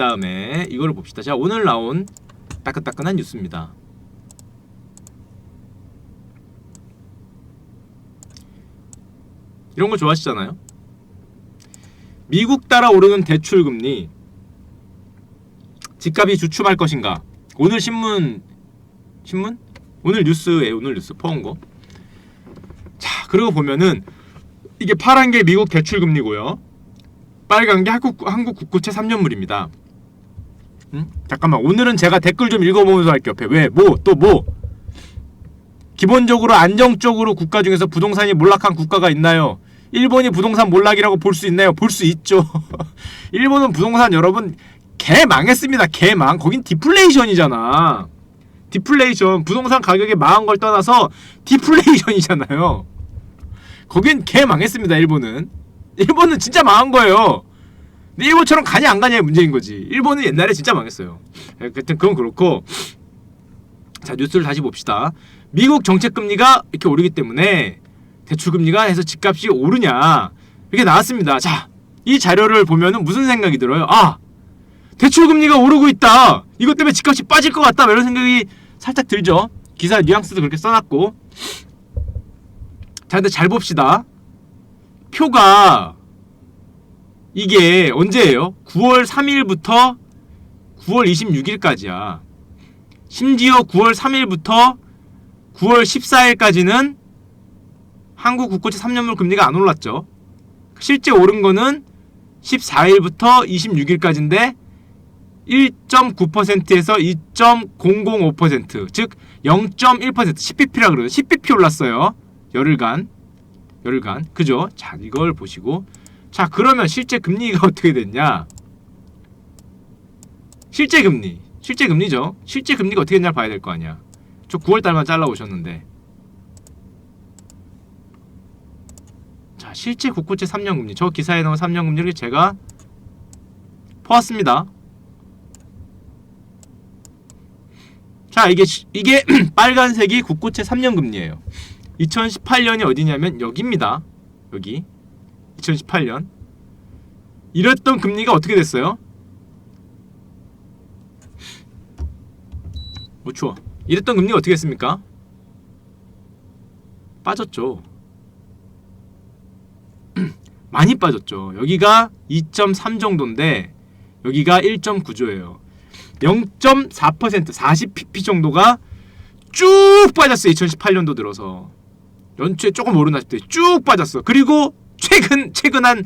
다음에 이거를 봅시다. 자, 오늘 나온 따끈따끈한 뉴스입니다. 이런 거 좋아하시잖아요. 미국 따라 오르는 대출금리, 집값이 주춤할 것인가? 오늘 신문? 오늘 뉴스에 오늘 뉴스 퍼온 거. 자, 그리고 보면은 이게 파란 게 미국 대출금리고요. 빨간 게 한국 국고채 3년물입니다. 잠깐만, 오늘은 제가 댓글 좀 읽어보면서 할게요. 왜? 또 뭐? 기본적으로 안정적으로 국가 중에서 부동산이 몰락한 국가가 있나요? 일본이 부동산 몰락이라고 볼 수 있나요? 볼 수 있죠. 일본은 부동산 여러분 개 망했습니다. 개망. 거긴 디플레이션이잖아. 디플레이션. 부동산 가격이 망한 걸 떠나서 디플레이션이잖아요. 거긴 개 망했습니다. 일본은 진짜 망한 거예요. 근데 일본처럼 가냐 안 가냐의 문제인 거지. 일본은 옛날에 진짜 망했어요. 하여튼 그건 그렇고, 자, 뉴스를 다시 봅시다. 미국 정책금리가 이렇게 오르기 때문에 대출금리가 해서 집값이 오르냐, 이렇게 나왔습니다. 자, 이 자료를 보면은 무슨 생각이 들어요? 아, 대출금리가 오르고 있다, 이것 때문에 집값이 빠질 것 같다, 이런 생각이 살짝 들죠. 기사 뉘앙스도 그렇게 써놨고. 자, 근데 잘 봅시다. 표가 이게 언제예요? 9월 3일부터 9월 26일까지야. 심지어 9월 3일부터 9월 14일까지는 한국 국고채 3년물 금리가 안 올랐죠. 실제 오른 거는 14일부터 26일까지인데 1.9%에서 2.005%, 즉 0.1%, 10bp라 그래요. 10bp 올랐어요. 열흘간. 그죠? 자, 이걸 보시고, 자, 그러면 실제 금리가 어떻게 됐냐? 실제 금리죠. 실제 금리가 어떻게 됐냐 봐야 될 거 아니야. 저 9월달만 잘라오셨는데, 자, 실제 국고채 3년 금리, 저 기사에 나온 3년 금리를 제가 퍼왔습니다. 자, 이게 빨간색이 국고채 3년 금리예요. 2018년이 어디냐면 여기입니다. 여기 2018년. 이랬던 금리가 어떻게 됐어요? 추워. 이랬던 금리가 어떻게 됐습니까? 빠졌죠. 많이 빠졌죠. 여기가 2.3 정도인데 여기가 1.9조예요. 0.4%, 40pp 정도가 쭉 빠졌어요. 2018년도 들어서. 연초에 조금 오르나 싶더니 쭉 빠졌어. 그리고 최근 한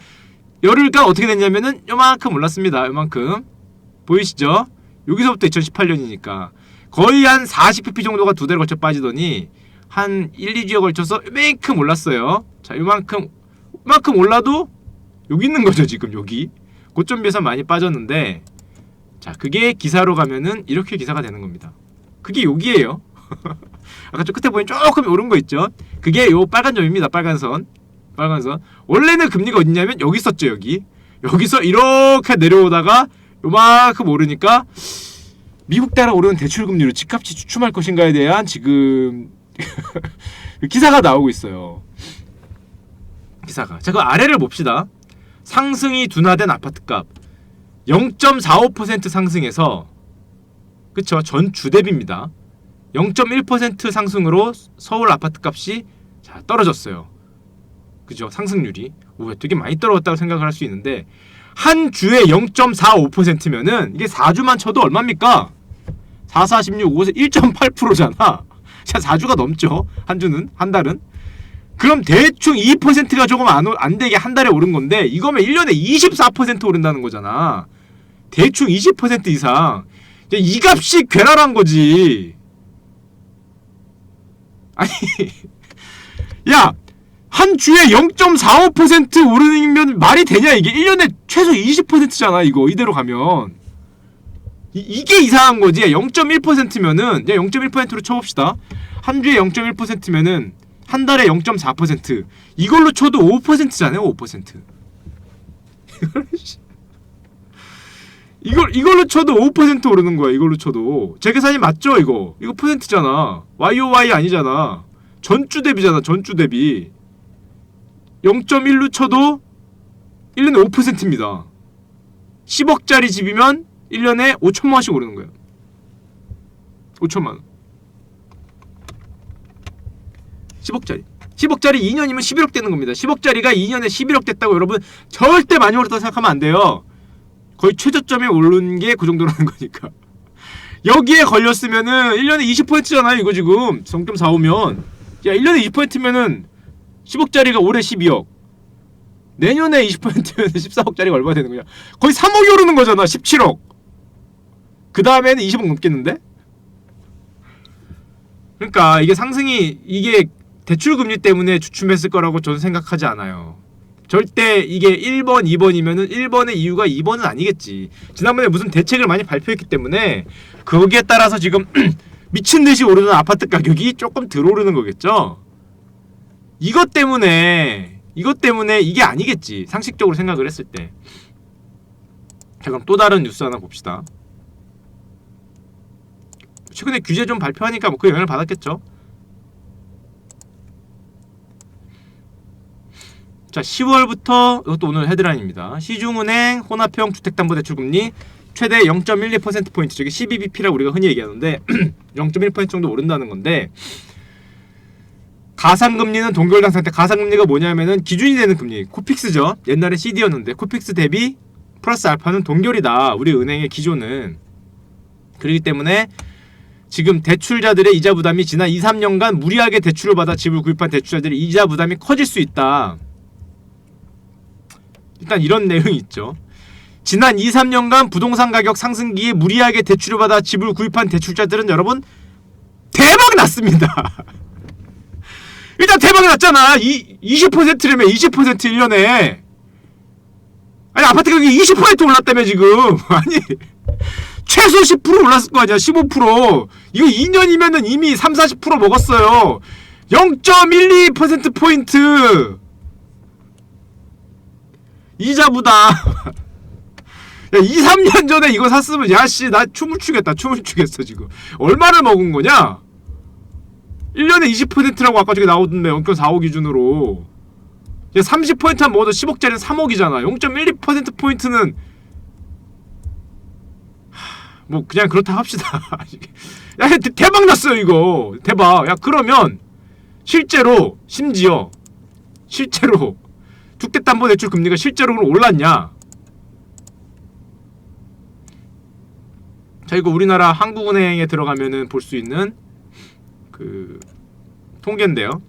열흘간 어떻게 됐냐면은 요만큼 올랐습니다. 요만큼. 보이시죠? 여기서부터 2018년이니까 거의 한 40pp 정도가 두 대를 걸쳐 빠지더니 한 1, 2주에 걸쳐서 요만큼 올랐어요. 자, 요만큼 올라도 여기 있는 거죠. 지금 여기 고점 비해서 많이 빠졌는데, 자, 그게 기사로 가면은 이렇게 기사가 되는 겁니다. 그게 여기에요. 아까 저 끝에 보면 조금 오른 거 있죠? 그게 요 빨간 점입니다. 빨간 선. 원래는 금리가 어딨냐면 여기 있었죠. 여기서 이렇게 내려오다가 요만큼 오르니까 미국 따라 오르는 대출금리로 집값이 주춤할 것인가에 대한 지금 기사가 나오고 있어요. 기사가. 자, 그 아래를 봅시다. 상승이 둔화된 아파트값 0.45% 상승해서, 그쵸, 전주 대비입니다. 0.1% 상승으로 서울 아파트값이 자 떨어졌어요. 그죠? 상승률이 되게 많이 떨어졌다고 생각을 할 수 있는데, 한 주에 0.45%면은 이게 4주만 쳐도 얼마입니까? 4, 4, 16, 5, 1.8%잖아. 자, 4주가 넘죠. 한 달은. 그럼 대충 2%가 조금 안 되게 한 달에 오른 건데, 이거면 1년에 24% 오른다는 거잖아. 대충 20% 이상. 이 값이 괴랄한 거지. 아니, 야, 한 주에 0.45% 오르면 말이 되냐? 이게 1년에 최소 20%잖아. 이대로 가면 이게 이상한 거지. 0.1%면은 0.1%로 쳐봅시다. 한 주에 0.1%면은 한 달에 0.4%. 이걸로 쳐도 5%잖아요. 5%. 이걸로 쳐도 5% 오르는 거야. 이걸로 쳐도. 제 계산이 맞죠? 이거 퍼센트잖아. YOY 아니잖아. 전주 대비잖아. 전주 대비. 0.1로 쳐도 1년에 5%입니다. 10억짜리 집이면 1년에 5천만 원씩 오르는 거예요. 5천만 원. 10억짜리 2년이면 11억 되는 겁니다. 10억짜리가 2년에 11억 됐다고 여러분 절대 많이 오르다고 생각하면 안 돼요. 거의 최저점에 오른 게 그 정도라는 거니까. 여기에 걸렸으면은 1년에 20%잖아요 이거 지금. 0.45면 야 1년에 20%면은 10억짜리가 올해 12억, 내년에 20%면 14억짜리가 얼마 되는 거냐. 거의 3억이 오르는 거잖아. 17억. 그 다음에는 20억 넘겠는데? 그러니까 이게 상승이, 이게 대출금리 때문에 주춤했을 거라고 저는 생각하지 않아요. 절대 이게 1번, 2번이면은 1번의 이유가 2번은 아니겠지. 지난번에 무슨 대책을 많이 발표했기 때문에 거기에 따라서 지금 미친듯이 오르는 아파트 가격이 조금 덜 오르는 거겠죠. 이것 때문에 이게 아니겠지, 상식적으로 생각을 했을 때. 자, 그럼 또 다른 뉴스 하나 봅시다. 최근에 규제 좀 발표하니까 뭐 그 영향을 받았겠죠. 자, 10월부터 이것도 오늘 헤드라인입니다. 시중은행 혼합형 주택담보대출금리 최대 0.12%포인트, 저게 12bp라고 우리가 흔히 얘기하는데 0.1% 정도 오른다는 건데, 가상금리는 동결당 상태. 가상금리가 뭐냐면은 기준이 되는 금리, 코픽스죠. 옛날에 CD였는데 코픽스 대비 플러스 알파는 동결이다, 우리 은행의 기존은. 그렇기 때문에 지금 대출자들의 이자 부담이 지난 2-3년간 무리하게 대출을 받아 집을 구입한 대출자들의 이자 부담이 커질 수 있다. 일단 이런 내용이 있죠. 지난 2-3년간 부동산 가격 상승기에 무리하게 대출을 받아 집을 구입한 대출자들은 여러분 대박 났습니다. 일단 대박 났잖아. 20%라며. 20% 1년에. 아니 아파트 가격이 20% 올랐다며 지금. 아니 최소 10% 올랐을 거 아니야. 15%. 이거 2년이면은 이미 30-40% 먹었어요. 0.12%포인트 이자 부담. 야, 2-3년 전에 이거 샀으면 야씨 나 춤을 추겠다. 춤을 추겠어 지금. 얼마를 먹은 거냐? 1년에 20%라고 아까 저기 나오던데, 연권 4억 기준으로. 야, 30%만 먹어도 10억짜리는 3억이잖아. 0.12%포인트는 뭐 그냥 그렇다 합시다. 야, 대박 났어요 이거. 대박. 야, 그러면 실제로 실제로 주택담보대출 금리가 실제로 올랐냐? 자, 이거 우리나라 한국은행에 들어가면은 볼 수 있는 그 통계인데요.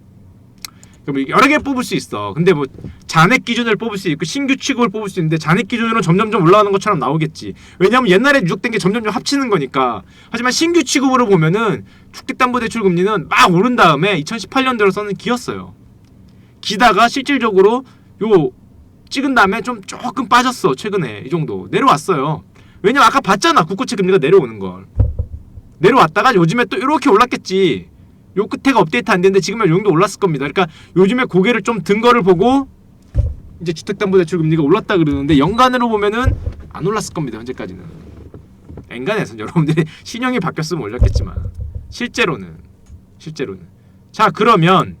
여러 개 뽑을 수 있어. 근데 뭐 잔액 기준을 뽑을 수 있고 신규 취급을 뽑을 수 있는데, 잔액 기준으로 점점점 올라가는 것처럼 나오겠지. 왜냐하면 옛날에 누적된 게 점점점 합치는 거니까. 하지만 신규 취급으로 보면은 주택담보대출 금리는 막 오른 다음에 2018년 들어서는 기었어요. 기다가 실질적으로 요 찍은 다음에 좀 조금 빠졌어. 최근에 이 정도 내려왔어요. 왜냐면 아까 봤잖아, 국고채 금리가 내려오는 걸. 내려왔다가 요즘에 또 이렇게 올랐겠지. 요 끝에가 업데이트 안 됐는데 지금은 요 정도 올랐을 겁니다. 그러니까 요즘에 고개를 좀 든 거를 보고 이제 주택담보대출 금리가 올랐다 그러는데, 연간으로 보면은 안 올랐을 겁니다. 현재까지는. 엔간해서 여러분들이 신형이 바뀌었으면 올렸겠지만 실제로는. 자, 그러면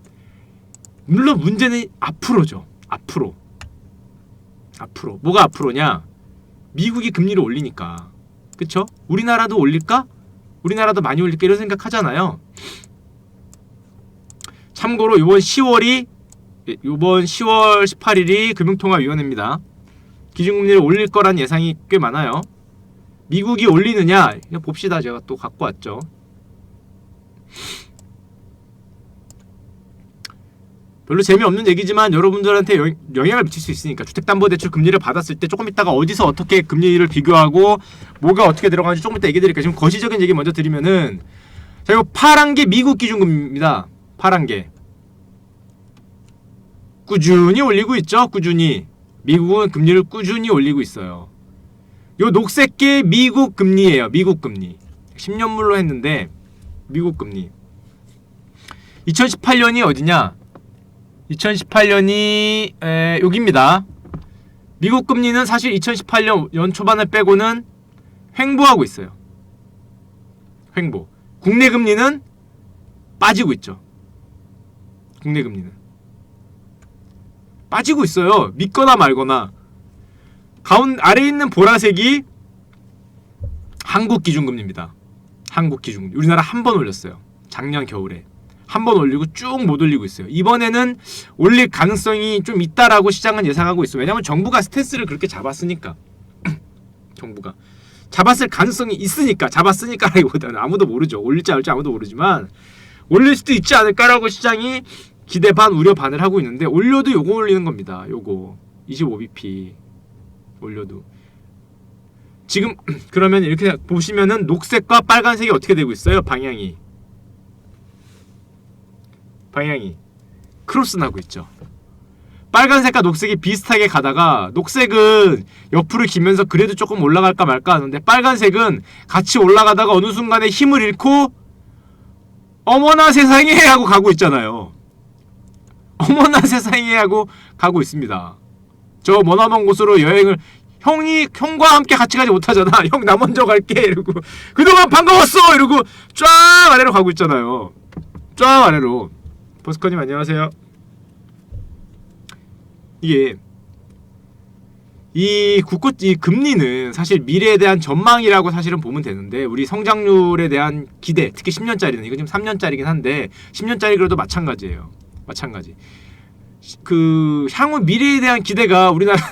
물론 문제는 앞으로죠. 앞으로 뭐가 앞으로냐? 미국이 금리를 올리니까. 그쵸? 우리나라도 올릴까? 우리나라도 많이 올릴까? 이런 생각하잖아요. 참고로 요번 10월 18일이 금융통화위원회입니다. 기준금리를 올릴 거란 예상이 꽤 많아요. 미국이 올리느냐? 그냥 봅시다. 제가 또 갖고 왔죠. 별로 재미없는 얘기지만 여러분들한테 영향을 미칠 수 있으니까. 주택담보대출 금리를 받았을 때 조금 있다가 어디서 어떻게 금리를 비교하고 뭐가 어떻게 들어가는지 조금 이따 얘기 드릴게요. 지금 거시적인 얘기 먼저 드리면은, 자, 이거 파란 게 미국 기준금리입니다. 파란 게 꾸준히 올리고 있죠. 꾸준히. 미국은 금리를 꾸준히 올리고 있어요. 요 녹색 게 미국 금리예요. 미국 금리. 10년물로 했는데 미국 금리. 2018년이 어디냐? 2018년이 여기입니다. 미국 금리는 사실 2018년 연초반을 빼고는 횡보하고 있어요. 횡보. 국내 금리는 빠지고 있죠. 국내 금리는 빠지고 있어요. 믿거나 말거나. 아래에 있는 보라색이 한국 기준금리입니다. 한국 기준금리. 우리나라 한 번 올렸어요. 작년 겨울에. 한 번 올리고 쭉 못 올리고 있어요. 이번에는 올릴 가능성이 좀 있다라고 시장은 예상하고 있어요. 왜냐하면 정부가 스탠스를 그렇게 잡았으니까. 정부가 잡았을 가능성이 있으니까, 잡았으니까라기보다는 아무도 모르죠. 올릴지 안 올릴지 아무도 모르지만 올릴 수도 있지 않을까라고 시장이 기대 반 우려 반을 하고 있는데, 올려도 요거 올리는 겁니다. 요거 25bp 올려도. 지금 그러면 이렇게 보시면은 녹색과 빨간색이 어떻게 되고 있어요? 방향이 크로스 나고 있죠. 빨간색과 녹색이 비슷하게 가다가 녹색은 옆으로 기면서 그래도 조금 올라갈까 말까 하는데, 빨간색은 같이 올라가다가 어느 순간에 힘을 잃고 어머나 세상에 하고 가고 있잖아요. 어머나 세상에 하고 가고 있습니다. 저 머나먼 곳으로 여행을 형과 함께 같이 가지 못하잖아. 형 나 먼저 갈게 이러고, 그동안 반가웠어 이러고 쫙 아래로 가고 있잖아요. 쫙 아래로. 버스커님 안녕하세요. 이게 이 금리는 사실 미래에 대한 전망이라고 사실은 보면 되는데, 우리 성장률에 대한 기대, 특히 10년짜리는, 이거 지금 3년짜리긴 한데 10년짜리 그래도 마찬가지예요. 마찬가지. 그 향후 미래에 대한 기대가 우리나라는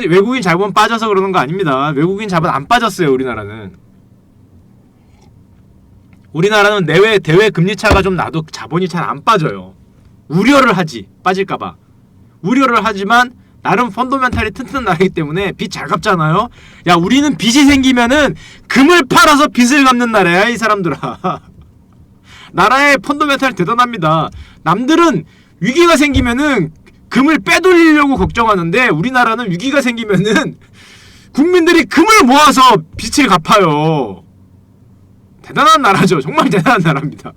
외국인 자본 빠져서 그러는 거 아닙니다. 외국인 자본 안 빠졌어요. 우리나라는 내외 대외 금리 차가 좀 나도 자본이 잘 안 빠져요. 우려를 하지, 빠질까봐 우려를 하지만 나름 펀더멘탈이 튼튼한 나라이기 때문에 빚 잘 갚잖아요. 야, 우리는 빚이 생기면은 금을 팔아서 빚을 갚는 나라야 이 사람들아. 나라의 펀더멘탈이 대단합니다. 남들은 위기가 생기면은 금을 빼돌리려고 걱정하는데, 우리나라는 위기가 생기면은 국민들이 금을 모아서 빚을 갚아요. 대단한 나라죠. 정말 대단한 나라입니다.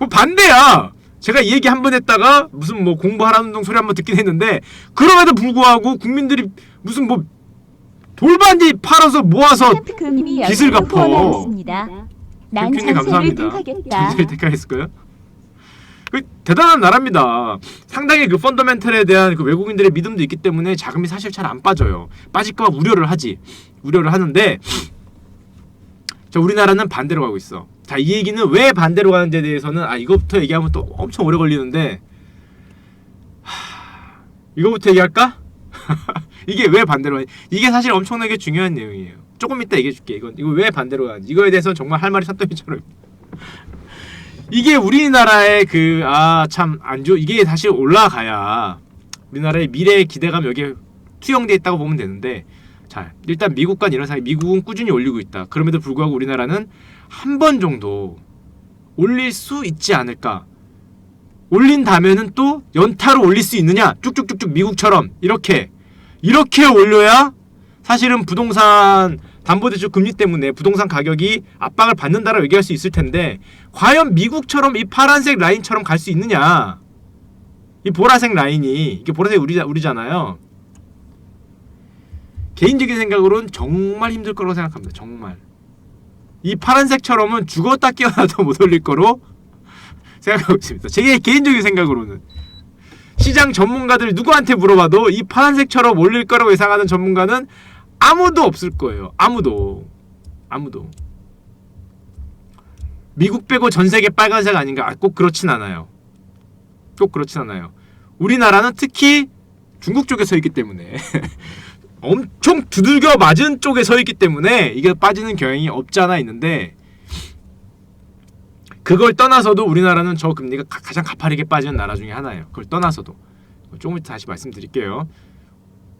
뭐 반대야. 제가 이 얘기 한 번 했다가 무슨 뭐 공부하라는 소리 한 번 듣긴 했는데, 그럼에도 불구하고 국민들이 무슨 뭐 돌반지 팔아서 모아서 빚을 갚아. 캠핑님 감사합니다. 전세를 택하겠을까요? 대단한 나라입니다. 상당히 그 펀더멘털에 대한 그 외국인들의 믿음도 있기 때문에 자금이 사실 잘 안 빠져요. 빠질까봐 우려를 하는데, 자, 우리나라는 반대로 가고 있어. 자, 이 얘기는 왜 반대로 가는지에 대해서는 이거부터 얘기하면 또 엄청 오래 걸리는데, 이거부터 얘기할까? 이게 왜 반대로 가는지. 이게 사실 엄청나게 중요한 내용이에요. 조금 이따 얘기해줄게. 이거 왜 반대로 가는지. 이거에 대해서는 정말 할 말이 산더미처럼. 이게 우리나라의 이게 사실 올라가야 우리나라의 미래의 기대감 여기에 투영되어 있다고 보면 되는데, 자, 일단 미국과 이런 사이, 미국은 꾸준히 올리고 있다. 그럼에도 불구하고 우리나라는 한 번 정도 올릴 수 있지 않을까. 올린다면은 또 연타로 올릴 수 있느냐? 쭉쭉쭉쭉 미국처럼 이렇게 올려야 사실은 부동산 담보대출 금리 때문에 부동산 가격이 압박을 받는다라고 얘기할 수 있을 텐데, 과연 미국처럼 이 파란색 라인처럼 갈 수 있느냐? 이 보라색 라인이, 이게 보라색 우리잖아요. 개인적인 생각으로는 정말 힘들 거라고 생각합니다. 정말. 이 파란색처럼은 죽었다 깨어나도 못 올릴 거로 생각하고 있습니다. 제 개인적인 생각으로는. 시장 전문가들 누구한테 물어봐도 이 파란색처럼 올릴 거라고 예상하는 전문가는 아무도 없을 거예요. 아무도. 미국 빼고 전 세계 빨간색 아닌가? 꼭 그렇진 않아요. 우리나라는 특히 중국 쪽에 서 있기 때문에 엄청 두들겨 맞은 쪽에 서 있기 때문에 이게 빠지는 경향이 없지 않아 있는데, 그걸 떠나서도 우리나라는 저 금리가 가장 가파르게 빠지는 나라 중에 하나예요. 그걸 떠나서도. 조금 이따 다시 말씀드릴게요.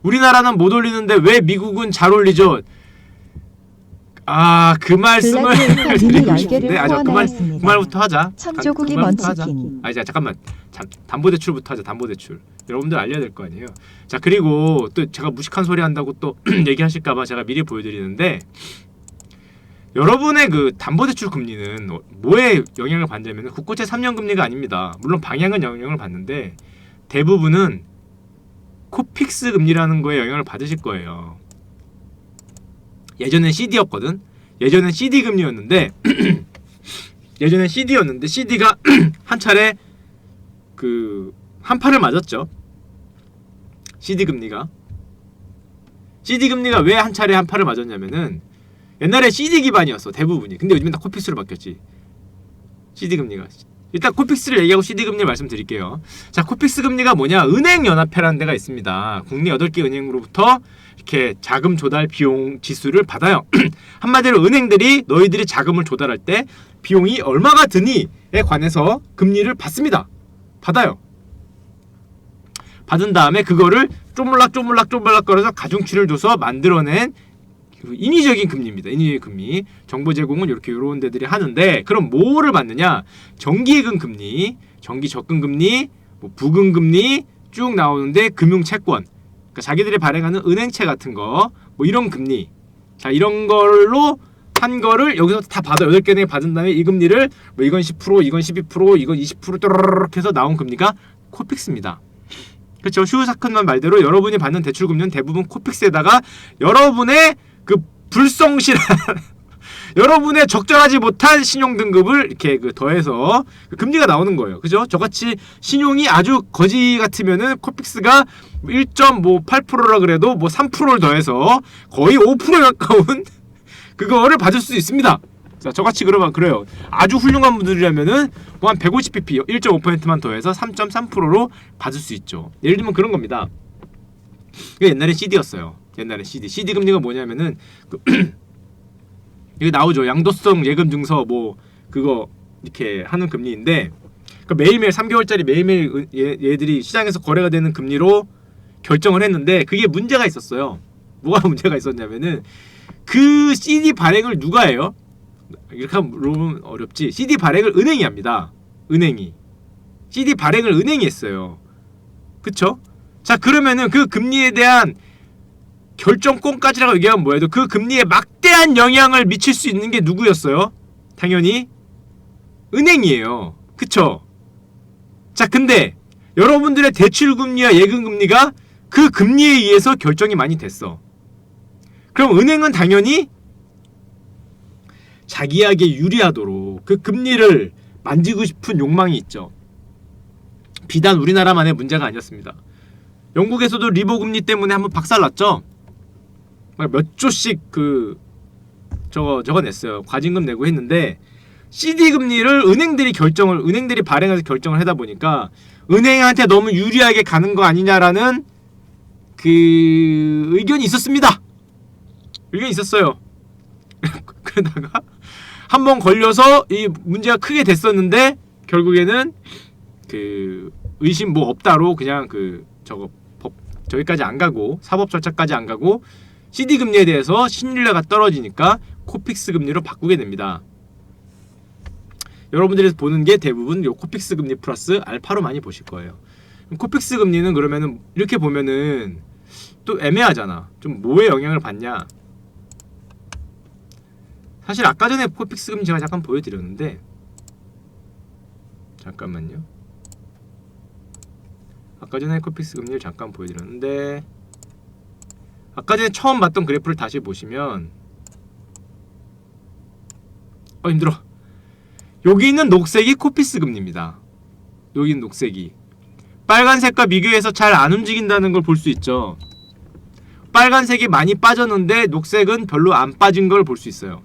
우리나라는 못 올리는데 왜 미국은 잘 올리죠? 그 말씀을 드리고 싶은데, 그 말부터 하자. 천조국이 먼치킨. 잠깐만. 담보대출부터 하자. 담보대출. 여러분들 알려야 될 거 아니에요. 자, 그리고 또 제가 무식한 소리 한다고 또 얘기하실까봐 제가 미리 보여드리는데, 여러분의 그 담보대출 금리는 뭐에 영향을 받냐면 국고채 3년 금리가 아닙니다. 물론 방향은 영향을 받는데 대부분은 코픽스 금리라는 거에 영향을 받으실 거예요. 예전엔 CD였거든. 예전엔 CD 금리였는데 CD가 한 차례 그 한파를 맞았죠. CD 금리가. CD 금리가 왜 한 차례 한파를 맞았냐면은 옛날에 CD 기반이었어 대부분이. 근데 요즘엔 다 코픽스로 바뀌었지. CD 금리가. 일단 코픽스를 얘기하고 CD 금리 말씀드릴게요. 자, 코픽스 금리가 뭐냐? 은행연합회라는 데가 있습니다. 국내 8개 은행으로부터 이렇게 자금 조달 비용 지수를 받아요. 한마디로 은행들이 너희들이 자금을 조달할 때 비용이 얼마가 드니에 관해서 금리를 받습니다. 받아요. 받은 다음에 그거를 쪼물락 거려서 가중치를 줘서 만들어낸 인위적인 금리입니다. 인위적인 금리. 정보 제공은 이렇게 요런 데들이 하는데, 그럼 뭐를 받느냐? 정기예금 금리, 정기 적금 금리, 뭐 부금 금리 쭉 나오는데 금융채권. 그러니까 자기들이 발행하는 은행채 같은 거, 뭐 이런 금리. 자, 이런 걸로 한 거를 여기서 다 받아. 8개 은행에 받은 다음에 이 금리를 뭐 이건 10%, 이건 12%, 이건 20% 또르르륵 해서 나온 금리가 코픽스입니다. 그렇죠. 슈사크만 말대로 여러분이 받는 대출 금리는 대부분 코픽스에다가 여러분의 그 불성실한 여러분의 적절하지 못한 신용 등급을 이렇게 그 더해서 그 금리가 나오는 거예요. 그죠? 저같이 신용이 아주 거지 같으면은 코픽스가 1.8%라 그래도 뭐 3%를 더해서 거의 5%에 가까운 그거를 받을 수 있습니다. 자, 저같이 그러면 그래요. 아주 훌륭한 분들이라면은 뭐 한 150pp 1.5%만 더해서 3.3%로 받을 수 있죠. 예를 들면 그런 겁니다. 이게 옛날에 CD였어요. 옛날에 CD 금리가 뭐냐면은 여기 나오죠. 양도성 예금 증서 뭐 그거 이렇게 하는 금리인데, 그러니까 매일매일 3개월짜리 매일매일 얘들이 시장에서 거래가 되는 금리로 결정을 했는데 그게 문제가 있었어요. 뭐가 문제가 있었냐면은 그 CD 발행을 누가 해요? 이렇게 하면 어렵지. CD 발행을 은행이 합니다. 은행이. CD 발행을 은행이 했어요. 그쵸? 자, 그러면은 그 금리에 대한 결정권까지라고 얘기하면 뭐해도 그 금리에 막대한 영향을 미칠 수 있는 게 누구였어요? 당연히 은행이에요. 그쵸? 자, 근데 여러분들의 대출금리와 예금금리가 그 금리에 의해서 결정이 많이 됐어. 그럼 은행은 당연히 자기에게 유리하도록 그 금리를 만지고 싶은 욕망이 있죠. 비단 우리나라만의 문제가 아니었습니다. 영국에서도 리보 금리 때문에 한번 박살났죠. 몇 조씩 저거 냈어요. 과징금 내고 했는데 CD 금리를 은행들이 발행해서 결정을 하다 보니까 은행한테 너무 유리하게 가는 거 아니냐라는 그 의견이 있었습니다. 의견이 있었어요. 그러다가 한번 걸려서 이 문제가 크게 됐었는데 결국에는 그 의심 뭐 없다로 그냥 저기까지 안 가고 사법 절차까지 안 가고 CD 금리에 대해서 신뢰가 떨어지니까 코픽스 금리로 바꾸게 됩니다. 여러분들이 보는 게 대부분 요 코픽스 금리 플러스 알파로 많이 보실 거예요. 코픽스 금리는 그러면은 이렇게 보면은 또 애매하잖아. 좀 뭐에 영향을 받냐? 사실 아까 전에 코픽스 금리 제가 잠깐 보여드렸는데 잠깐만요. 아까 전에 코픽스 금리를 잠깐 보여드렸는데 아까 전에 처음 봤던 그래프를 다시 보시면 힘들어. 여기 있는 녹색이 코픽스 금리입니다. 여기 있는 녹색이 빨간색과 비교해서 잘 안 움직인다는 걸 볼 수 있죠. 빨간색이 많이 빠졌는데 녹색은 별로 안 빠진 걸 볼 수 있어요.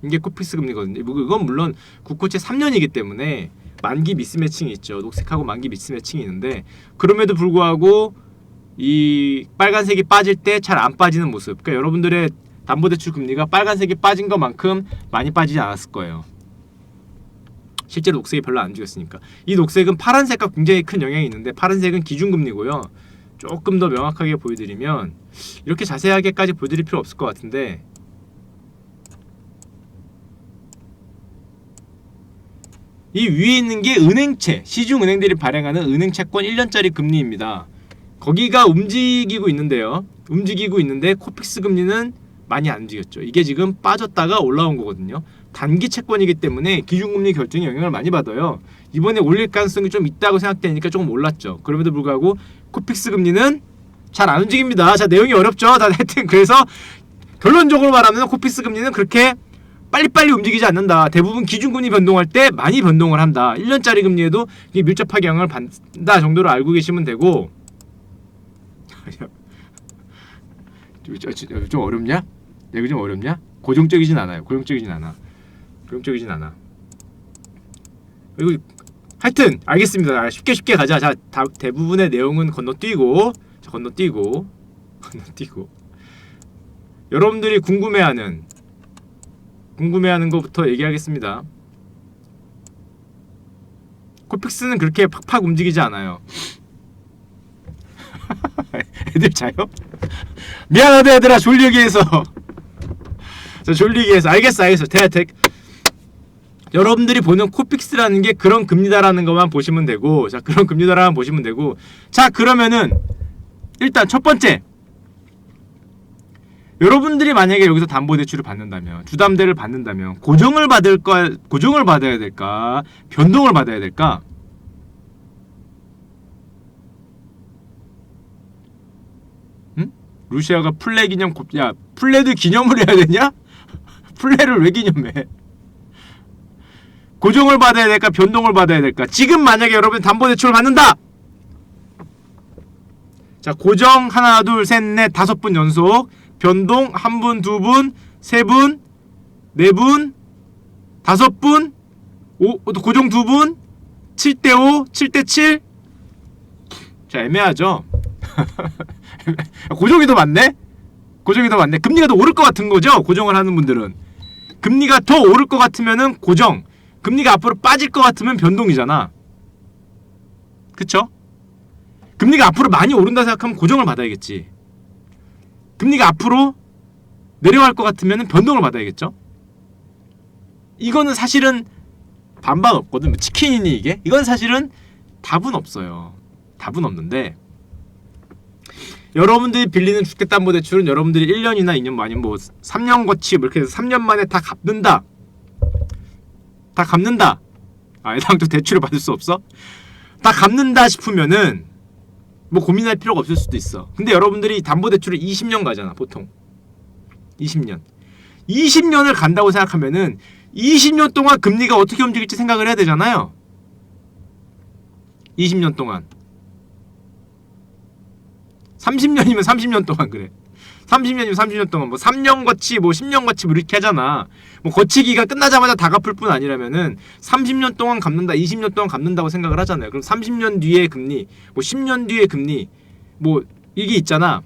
이게 코픽스 금리거든요. 이건 물론 국고채 3년이기 때문에 만기 미스매칭이 있죠. 녹색하고 만기 미스매칭이 있는데 그럼에도 불구하고 이 빨간색이 빠질 때 잘 안 빠지는 모습. 그러니까 여러분들의 담보대출 금리가 빨간색이 빠진 것만큼 많이 빠지지 않았을 거예요. 실제로 녹색이 별로 안 죽였으니까. 이 녹색은 파란색과 굉장히 큰 영향이 있는데 파란색은 기준금리고요. 조금 더 명확하게 보여드리면 이렇게 자세하게까지 보여드릴 필요 없을 것 같은데 이 위에 있는 게 은행채, 시중은행들이 발행하는 은행채권 1년짜리 금리입니다. 거기가 움직이고 있는데요. 움직이고 있는데 코픽스 금리는 많이 안 움직였죠. 이게 지금 빠졌다가 올라온 거거든요. 단기 채권이기 때문에 기준금리 결정에 영향을 많이 받아요. 이번에 올릴 가능성이 좀 있다고 생각되니까 조금 올랐죠. 그럼에도 불구하고 코픽스 금리는 잘 안 움직입니다. 자, 내용이 어렵죠. 하여튼 그래서 결론적으로 말하면 코픽스 금리는 그렇게 빨리빨리 움직이지 않는다. 대부분 기준금리 변동할 때 많이 변동을 한다. 1년짜리 금리에도 이게 밀접하게 영향을 받는다 정도로 알고 계시면 되고 좀 어렵냐? 이거 좀 어렵냐? 고정적이진 않아요. 고정적이진 않아. 그리고 하여튼 알겠습니다. 쉽게 가자. 자, 대부분의 내용은 건너뛰고 여러분들이 궁금해하는 것부터 얘기하겠습니다. 코픽스는 그렇게 팍팍 움직이지 않아요. 애들 자요? 미안하다 얘들아, 졸리게 해서. 자, 졸리게 해서. 알겠어. 여러분들이 보는 코픽스라는 게 그런 금리다라는 것만 보시면 되고, 자, 그런 금리다라만 보시면 되고, 자, 그러면은 일단 첫 번째, 여러분들이 만약에 여기서 담보대출을 받는다면, 주담대를 받는다면 고정을 받아야 될까, 변동을 받아야 될까? 응? 루시아가 플레 기념 야, 플레도 기념을 해야 되냐? 플레를 왜 기념해? 고정을 받아야 될까, 변동을 받아야 될까? 지금 만약에 여러분 담보대출을 받는다! 자, 고정 하나, 둘, 셋, 넷, 5분 연속, 변동 1분, 2분, 3분, 4분, 5분, 고정 2분, 7대5, 7대7. 자, 애매하죠? 고정이 더 많네? 금리가 더 오를 것 같은 거죠? 고정을 하는 분들은. 금리가 더 오를 것 같으면은 고정, 금리가 앞으로 빠질 것 같으면 변동이잖아. 그쵸? 금리가 앞으로 많이 오른다 생각하면 고정을 받아야겠지. 금리가 앞으로 내려갈 것 같으면 변동을 받아야겠죠. 이거는 사실은 반반 없거든. 뭐 치킨이니 이게? 이건 사실은 답은 없어요. 답은 없는데, 여러분들이 빌리는 주택담보대출은 여러분들이 1년이나 2년 아니면 뭐 3년 거치 뭐 이렇게 해서 3년 만에 다 갚는다. 애당초 대출을 받을 수 없어? 다 갚는다 싶으면은 뭐 고민할 필요가 없을 수도 있어. 근데 여러분들이 담보대출을 20년 가잖아, 보통. 20년을 간다고 생각하면은 20년 동안 금리가 어떻게 움직일지 생각을 해야 되잖아요. 20년 동안. 30년이면 30년 동안 그래. 30년이면 30년 동안 뭐 3년 거치 뭐 10년 거치 뭐 이렇게 하잖아. 뭐 거치기가 끝나자마자 다 갚을 뿐 아니라면은 30년 동안 갚는다, 20년 동안 갚는다고 생각을 하잖아요. 그럼 30년 뒤에 금리, 뭐 10년 뒤에 금리, 뭐 이게 있잖아.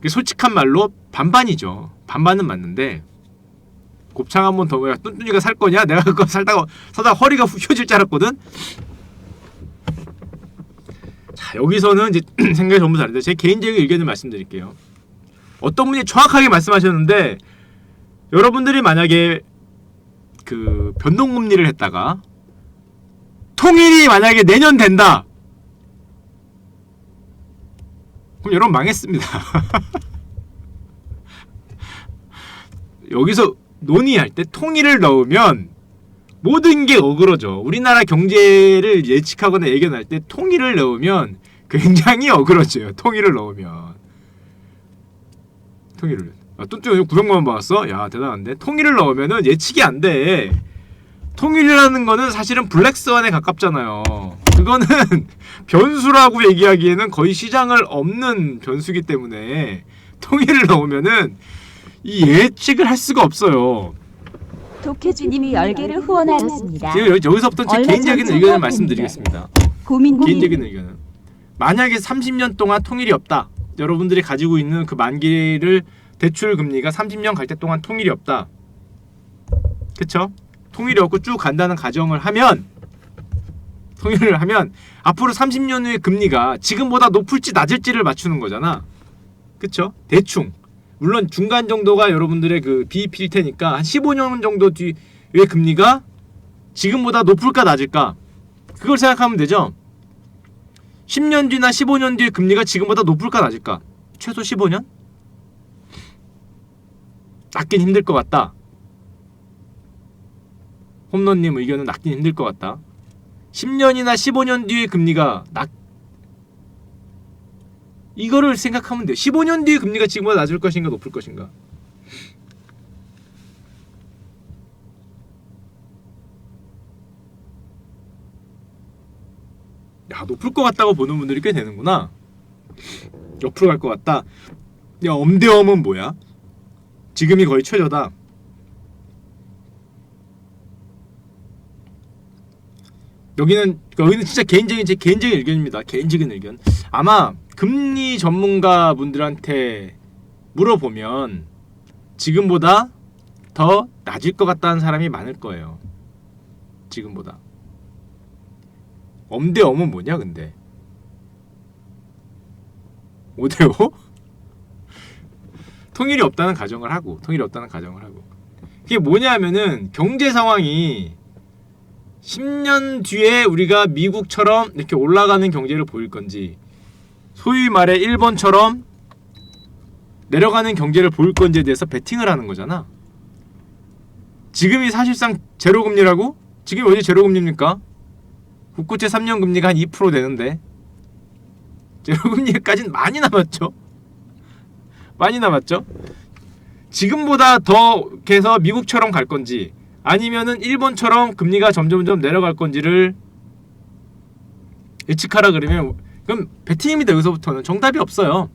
솔직한 말로 반반이죠. 반반은 맞는데, 곱창 한 번 더, 야, 뚠뚠이가 살 거냐? 내가 그거 사다가 허리가 휘어질 줄 알았거든? 자, 여기서는 이제 생각이 전부 다른데, 제 개인적인 의견을 말씀드릴게요. 어떤 분이 정확하게 말씀하셨는데, 여러분들이 만약에 그 변동금리를 했다가 통일이 만약에 내년 된다, 그럼 여러분 망했습니다. 여기서 논의할 때 통일을 넣으면 모든 게 어그러져. 우리나라 경제를 예측하거나 예견할 때 통일을 넣으면 굉장히 어그러져요. 통일을 넣으면. 뚠뚠 900만 원 받았어? 야, 대단한데? 통일을 넣으면은 예측이 안 돼. 통일이라는 거는 사실은 블랙스완에 가깝잖아요. 그거는 변수라고 얘기하기에는 거의 시장을 없는 변수기 때문에 통일을 넣으면은 이 예측을 할 수가 없어요. 독혜주님이 10개를 후원하였습니다. 여기서부터 제 개인적인 의견을 말씀드리겠습니다. 개인적인 의견은, 만약에 30년 동안 통일이 없다, 여러분들이 가지고 있는 그 만기를 대출 금리가 30년 갈 때 동안 통일이 없다, 그쵸? 통일이 없고 쭉 간다는 가정을 하면, 통일을 하면 앞으로 30년 후에 금리가 지금보다 높을지 낮을지를 맞추는 거잖아. 그쵸? 대충. 물론 중간 정도가 여러분들의 그 BEP일 테니까 한 15년 정도 뒤에 금리가 지금보다 높을까 낮을까, 그걸 생각하면 되죠. 10년 뒤나 15년 뒤에 금리가 지금보다 높을까 낮을까? 최소 15년? 낮긴 힘들 것 같다. 홈런님 의견은 낮긴 힘들 것 같다. 10년이나 15년 뒤에 금리가 이거를 생각하면 돼요. 15년 뒤에 금리가 지금보다 낮을 것인가 높을 것인가. 야, 높을 것 같다고 보는 분들이 꽤 되는구나. 옆으로 갈 것 같다. 야, 엄대엄은 뭐야? 지금이 거의 최저다. 여기는 진짜 제 개인적인 의견입니다. 개인적인 의견. 아마 금리 전문가 분들한테 물어보면 지금보다 더 낮을 것 같다는 사람이 많을 거예요. 지금보다. 엄대엄은 뭐냐 근데? 5대5? 통일이 없다는 가정을 하고 그게 뭐냐면은 경제 상황이 10년 뒤에 우리가 미국처럼 이렇게 올라가는 경제를 보일 건지, 소위 말해 일본처럼 내려가는 경제를 보일 건지에 대해서 베팅을 하는 거잖아. 지금이 사실상 제로금리라고? 지금 어디 제로금리입니까? 국고채 3년 금리가 한 2% 되는데 제로금리까지는 많이 남았죠. 많이 남았죠. 지금보다 더 해서 미국처럼 갈 건지 아니면은 일본처럼 금리가 점점점 내려갈 건지를 예측하라 그러면 그럼 베팅입니다. 여기서부터는 정답이 없어요.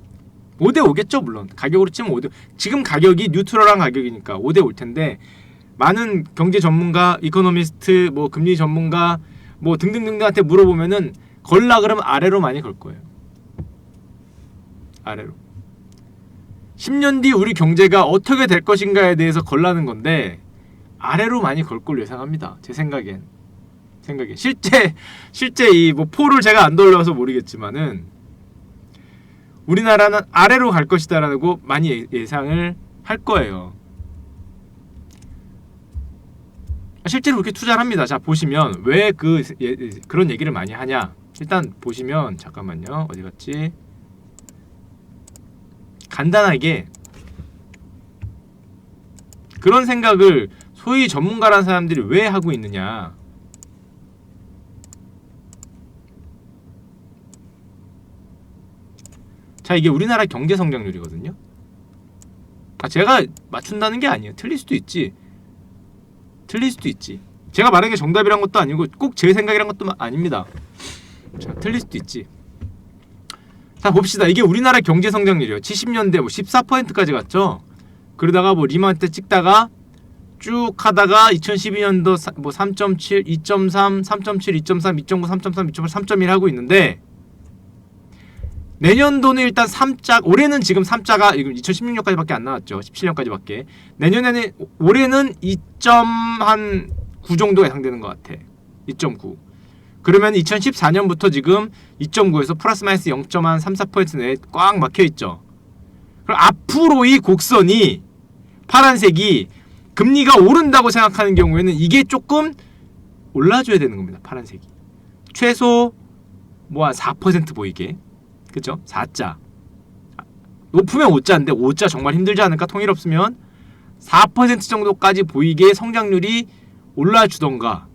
5대5겠죠 물론. 가격으로 치면 5대5. 지금 가격이 뉴트럴한 가격이니까 5대5일 텐데, 많은 경제 전문가, 이코노미스트, 뭐 금리 전문가 뭐 등등등등한테 물어보면은 걸라 그러면 아래로 많이 걸 거예요. 아래로. 10년 뒤 우리 경제가 어떻게 될 것인가에 대해서 걸라는 건데 아래로 많이 걸 걸로 예상합니다. 제 생각엔. 실제 이 뭐 포를 제가 안 돌려서 모르겠지만은 우리나라는 아래로 갈 것이다라고 많이 예상을 할 거예요. 실제로 그렇게 투자를 합니다. 자, 보시면 왜 그런 얘기를 많이 하냐. 일단 보시면, 잠깐만요. 어디 갔지? 간단하게 그런 생각을 소위 전문가라는 사람들이 왜 하고 있느냐. 자, 이게 우리나라 경제 성장률이거든요. 제가 맞춘다는 게 아니에요. 틀릴 수도 있지. 제가 말하는 게 정답이란 것도 아니고 꼭 제 생각이란 것도 아닙니다. 자, 틀릴 수도 있지. 자, 봅시다. 이게 우리나라 경제 성장률이에요. 70년대 뭐 14%까지 갔죠. 그러다가 뭐 리만 때 찍다가 쭉 하다가 2012년도 뭐 3.7, 2.3, 3.7, 2.3, 2.9, 3.3, 2.8, 3.1 하고 있는데, 내년도는 일단 3자, 올해는 지금 3자가 2016년까지밖에 안 나왔죠. 17년까지밖에. 내년에는, 올해는 2.9 정도 예상되는 것 같아. 2.9. 그러면 2014년부터 지금 2.9에서 플러스 마이너스 0.34% 내에 꽉 막혀있죠. 그럼 앞으로 이 곡선이, 파란색이 금리가 오른다고 생각하는 경우에는 이게 조금 올라줘야 되는 겁니다. 파란색이. 최소 뭐 한 4% 보이게. 그죠? 4자. 높으면 5자인데 5자 정말 힘들지 않을까? 통일 없으면 4% 정도까지 보이게 성장률이 올라주던가.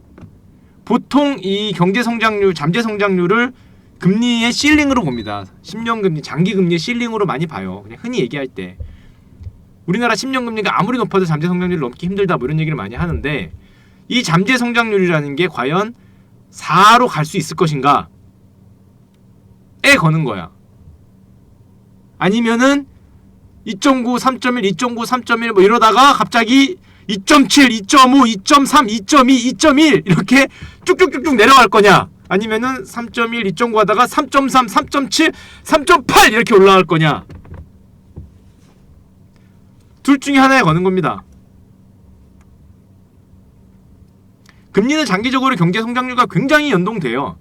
보통 이 경제 성장률, 잠재 성장률을 금리의 실링으로 봅니다. 10년 금리, 장기 금리의 실링으로 많이 봐요. 그냥 흔히 얘기할 때. 우리나라 10년 금리가 아무리 높아도 잠재 성장률을 넘기 힘들다 뭐 이런 얘기를 많이 하는데, 이 잠재 성장률이라는 게 과연 4로 갈 수 있을 것인가? 에 거는 거야. 아니면은 2.9, 3.1, 2.9, 3.1 뭐 이러다가 갑자기 2.7, 2.5, 2.3, 2.2, 2.1 이렇게 쭉쭉쭉쭉 내려갈 거냐? 아니면은 3.1, 2.9 하다가 3.3, 3.7, 3.8 이렇게 올라갈 거냐? 둘 중에 하나에 거는 겁니다. 금리는 장기적으로 경제 성장률과 굉장히 연동돼요.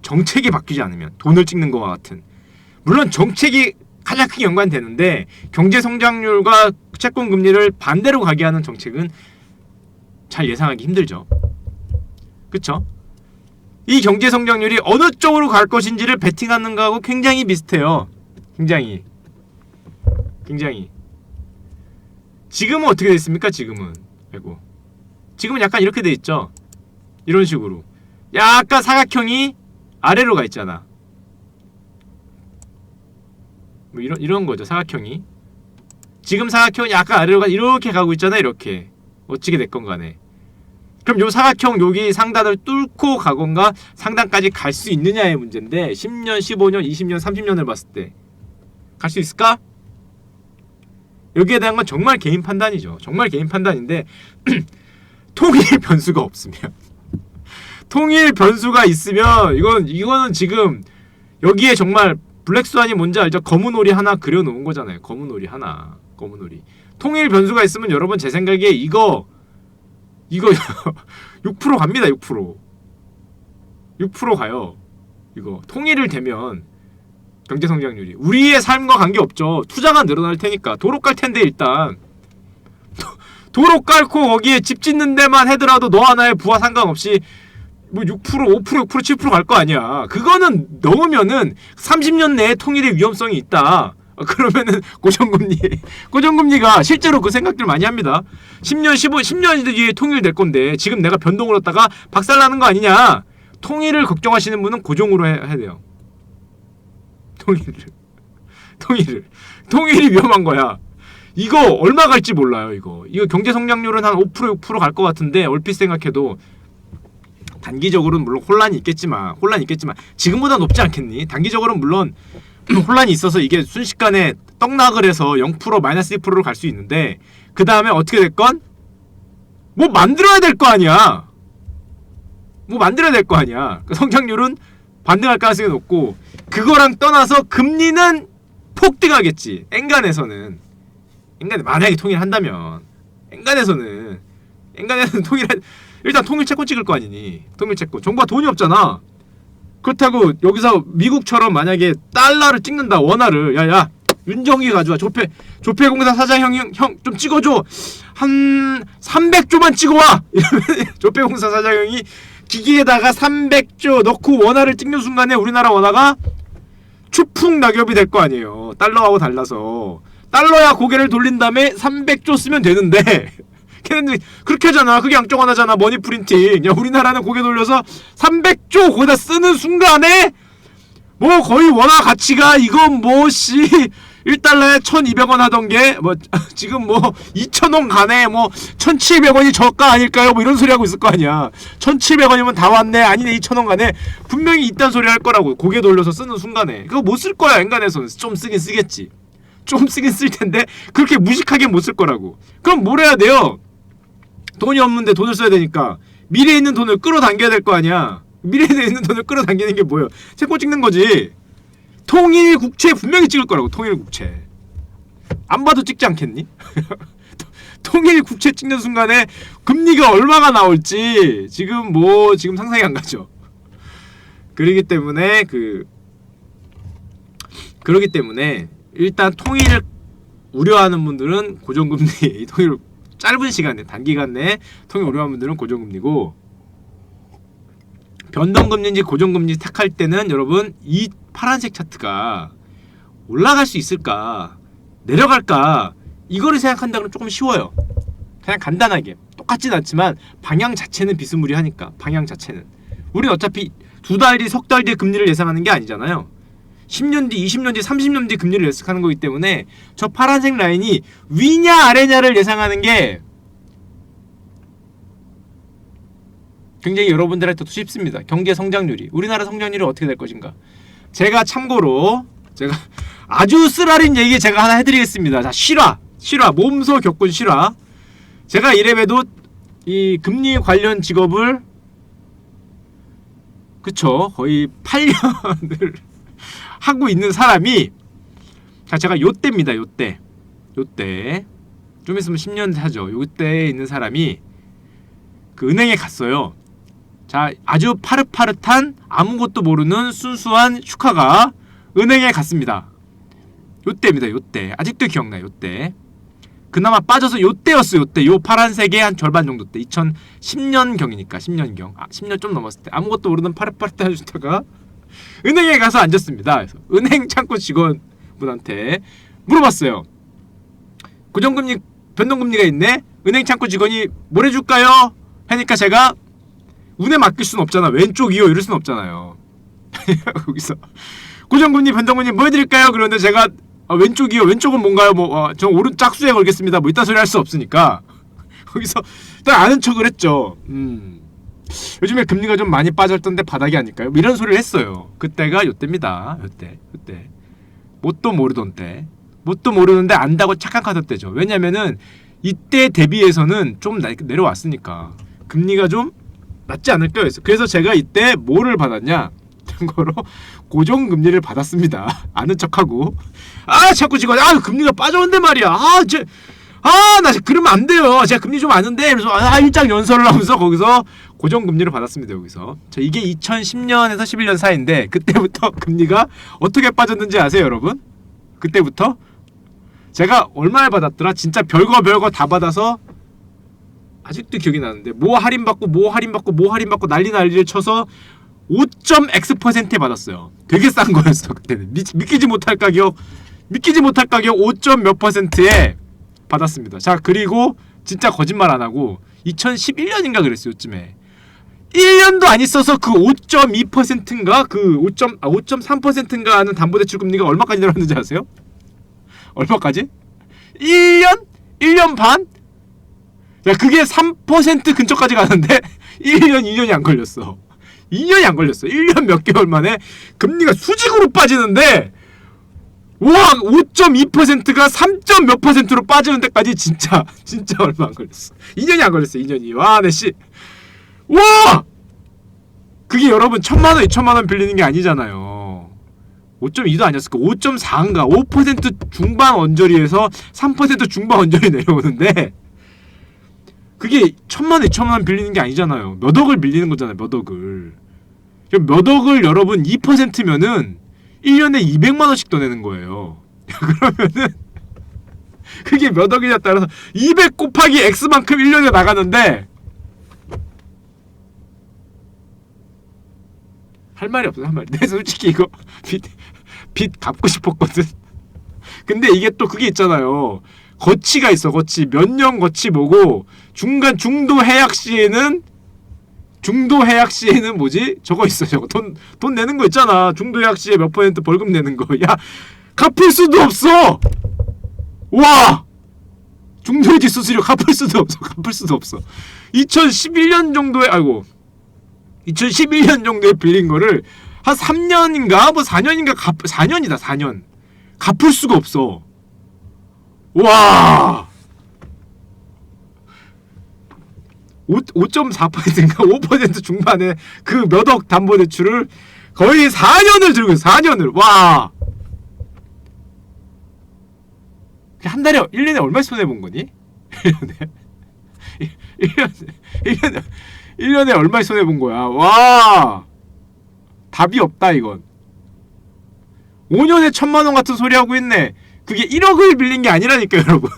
정책이 바뀌지 않으면, 돈을 찍는 것과 같은. 물론 정책이 가장 크게 연관되는데 경제 성장률과 채권 금리를 반대로 가게 하는 정책은 잘 예상하기 힘들죠. 그쵸? 이 경제 성장률이 어느 쪽으로 갈 것인지를 베팅하는 거하고 굉장히 비슷해요. 굉장히. 지금은 어떻게 돼 있습니까? 지금은 약간 이렇게 돼 있죠. 이런 식으로 약간 사각형이 아래로 가 있잖아. 뭐 이런 거죠. 사각형이. 지금 사각형이 약간 아래로 이렇게 가고 있잖아. 이렇게. 어찌게 됐건 간에. 그럼 요 사각형 여기 상단을 뚫고 가건가 상단까지 갈 수 있느냐의 문제인데 10년, 15년, 20년, 30년을 봤을 때 갈 수 있을까? 여기에 대한 건 정말 개인 판단이죠. 정말 개인 판단인데 통일 변수가 없으면 통일 변수가 있으면 이거는 지금 여기에 정말 블랙스완이 뭔지 알죠? 검은 오리 하나 그려놓은 거잖아요. 검은 오리 하나. 검은 오리. 통일 변수가 있으면 여러분 제 생각에 이거 6% 갑니다. 6% 가요. 이거 통일을 되면 경제 성장률이 우리의 삶과 관계없죠. 투자가 늘어날 테니까 도로 깔 텐데 일단 도로 깔고 거기에 집 짓는 데만 해더라도 너 하나의 부와 상관없이 뭐 6%, 5%, 6%, 7% 갈 거 아니야. 그거는 넣으면은 30년 내에 통일의 위험성이 있다. 그러면은 고정금리가 실제로 그 생각들 많이 합니다. 10년, 10년 뒤에 통일될 건데 지금 내가 변동을 했다가 박살나는 거 아니냐. 통일을 걱정하시는 분은 고정으로 해야 돼요. 통일이 위험한 거야. 이거 얼마 갈지 몰라요. 이거 경제 성장률은 한 5%, 6% 갈 것 같은데 얼핏 생각해도 단기적으로는 물론 혼란이 있겠지만 지금보다 높지 않겠니? 단기적으로는 물론 혼란이 있어서 이게 순식간에 떡락을 해서 0% 마이너스 2%로 갈 수 있는데 그 다음에 어떻게 됐건 뭐 만들어야 될 거 아니야. 그 성장률은 반등할 가능성이 높고 그거랑 떠나서 금리는 폭등하겠지. 엔간에서는 만약에 통일한다면 엔간에서는 일단 통일 채권 찍을 거 아니니. 통일 채권 정부가 돈이 없잖아. 그렇다고 여기서 미국처럼 만약에 달러를 찍는다. 원화를 야야 윤정기 가져와. 조폐공사 사장 형 좀 찍어줘. 한 300조만 찍어와. 이러면 조폐공사 사장 형이 기기에다가 300조 넣고 원화를 찍는 순간에 우리나라 원화가 추풍 낙엽이 될 거 아니에요. 달러하고 달라서. 달러야 고개를 돌린 다음에 300조 쓰면 되는데 걔네들 그렇게 하잖아. 그게 양적완화잖아. 머니 프린팅. 야, 우리나라는 고개 돌려서 300조 거기다 쓰는 순간에 뭐 거의 원화 가치가 이건 뭐씨 1달러에 1200원 하던 게 뭐 지금 뭐 2000원 가네. 뭐 1700원이 저가 아닐까요? 뭐 이런 소리 하고 있을 거 아니야. 1700원이면 다 왔네. 아니네 2000원 가네. 분명히 이딴 소리 할 거라고. 고개 돌려서 쓰는 순간에. 그거 못 쓸 거야. 인간에서는. 좀 쓰긴 쓰겠지. 좀 쓰긴 쓸 텐데 그렇게 무식하게 못 쓸 거라고. 그럼 뭘 해야 돼요? 돈이 없는데 돈을 써야 되니까 미래에 있는 돈을 끌어당겨야 될 거 아니야. 미래에 있는 돈을 끌어당기는 게 뭐예요? 채권 찍는 거지. 통일 국채 분명히 찍을 거라고. 통일 국채 안 봐도 찍지 않겠니? 통일 국채 찍는 순간에 금리가 얼마가 나올지 지금 상상이 안 가죠. 그러기 때문에 일단 통일을 우려하는 분들은 고정금리 통일 짧은 시간에 단기간 내에 통일 우려하는 분들은 고정금리고 변동금리인지 고정금리 택할 때는 여러분 이 파란색 차트가 올라갈 수 있을까 내려갈까 이거를 생각한다면 조금 쉬워요. 그냥 간단하게 똑같진 않지만 방향 자체는 비스무리하니까. 방향 자체는 우리는 어차피 2달 뒤, 석 달 뒤에 금리를 예상하는 게 아니잖아요. 10년 뒤, 20년 뒤, 30년 뒤 금리를 예측하는 거기 때문에 저 파란색 라인이 위냐 아래냐를 예상하는 게 굉장히 여러분들한테도 쉽습니다. 경제 성장률이 우리나라 성장률이 어떻게 될 것인가. 제가 참고로 아주 쓰라린 얘기 제가 하나 해드리겠습니다. 자, 실화 몸소 겪은 실화. 제가 이래봬도 이 금리 관련 직업을 거의 8년을 하고 있는 사람이 자 제가 요때입니다. 요때 좀 있으면 10년 하죠. 요때에 있는 사람이 그 은행에 갔어요. 자 아주 파릇파릇한 아무것도 모르는 순수한 슈카가 은행에 갔습니다. 요때입니다. 요때 아직도 기억나요. 요때 그나마 빠져서 요때였어요. 요 파란색의 한 절반 정도 때 2010년경이니까 10년경 10년 좀 넘었을 때 아무것도 모르는 파릇파릇한 슈카가 은행에 가서 앉았습니다. 그래서 은행 창구 직원분한테 물어봤어요. 고정금리 변동금리가 있네. 은행 창구 직원이 뭘 해줄까요? 하니까 제가 운에 맡길 순 없잖아. 왼쪽이요 이럴 순 없잖아요. 거기서 고정금리 변동금리 뭐 해드릴까요? 그런데 제가 왼쪽이요. 왼쪽은 뭔가요? 저 오른 짝수에 걸겠습니다. 뭐 이딴 소리 할 수 없으니까 거기서 딱 아는 척을 했죠. 요즘에 금리가 좀 많이 빠졌던데 바닥이 아닐까요? 이런 소리를 했어요. 그때가 요때입니다. 요때. 뭣도 모르던 때. 뭣도 모르는데 안다고 착각하던 때죠. 왜냐면은 이때 대비해서는 좀 내려왔으니까 금리가 좀 낮지 않을까요? 그래서 제가 이때 뭐를 받았냐? 참고로 고정금리를 받았습니다. 아는 척하고 자꾸 지금 금리가 빠졌는데 말이야. 나 그러면 안 돼요. 제가 금리 좀 아는데. 그래서 일장 연설을 하면서 거기서 고정금리를 받았습니다. 여기서. 자, 이게 2010년에서 11년 사이인데 그때부터 금리가 어떻게 빠졌는지 아세요, 여러분? 그때부터 제가 얼마를 받았더라? 진짜 별거 다 받아서 아직도 기억이 나는데 뭐 할인받고 난리를 쳐서 5.X%에 받았어요. 되게 싼 거였어 그때는. 믿기지 못할 가격 5. 몇 %에 받았습니다. 자, 그리고 진짜 거짓말 안 하고 2011년인가 그랬어요. 요쯤에 1년도 안 있어서 그 5.2%인가 그 5.3%인가 하는 담보대출 금리가 얼마까지 내려왔는지 아세요? 얼마까지? 1년 반? 야, 그게 3% 근처까지 가는데 2년이 안 걸렸어. 2년이 안 걸렸어. 1년 몇 개월 만에 금리가 수직으로 빠지는데 와, 5.2%가 3. 몇 %로 빠지는 데까지 진짜 얼마 안 걸렸어. 2년이 안 걸렸어. 2년이. 와, 와! 그게 여러분 1,000만원, 2,000만원 빌리는 게 아니잖아요. 5.2도 아니었을까? 5.4인가? 5% 중반 언저리에서 3% 중반 언저리 내려오는데 그게 1,000만원, 2,000만원 빌리는 게 아니잖아요. 몇 억을 빌리는 거잖아요. 몇 억을. 몇 억을 여러분 2%면은 1년에 200만원씩 더 내는 거예요. 그러면은 그게 몇 억이냐에 따라서 200 곱하기 X만큼 1년에 나가는데 할 말이 없어. 내 솔직히 이거 빚 갚고 싶었거든. 근데 이게 또 그게 있잖아요. 거치가 있어. 거치. 몇 년 거치 보고 중간 중도 해약 시에는 뭐지? 저거 있어. 저거 돈 내는 거 있잖아. 중도 해약 시에 몇 % 벌금 내는 거. 야, 갚을 수도 없어. 와! 중도해지 수수료 갚을 수도 없어. 2011년 정도에 빌린 거를 한 3년인가 뭐 4년인가 4년 갚을 수가 없어. 와, 5.4%인가 5% 중반에 그 몇 억 담보대출을 거의 4년을 들고 있어. 4년을. 와, 한 달에 1년에 얼마 손해본 거니? 1년에 얼마 손해본 거야. 와, 답이 없다 이건. 5년에 1,000만원 같은 소리 하고 있네. 그게 1억을 빌린 게 아니라니까요, 여러분.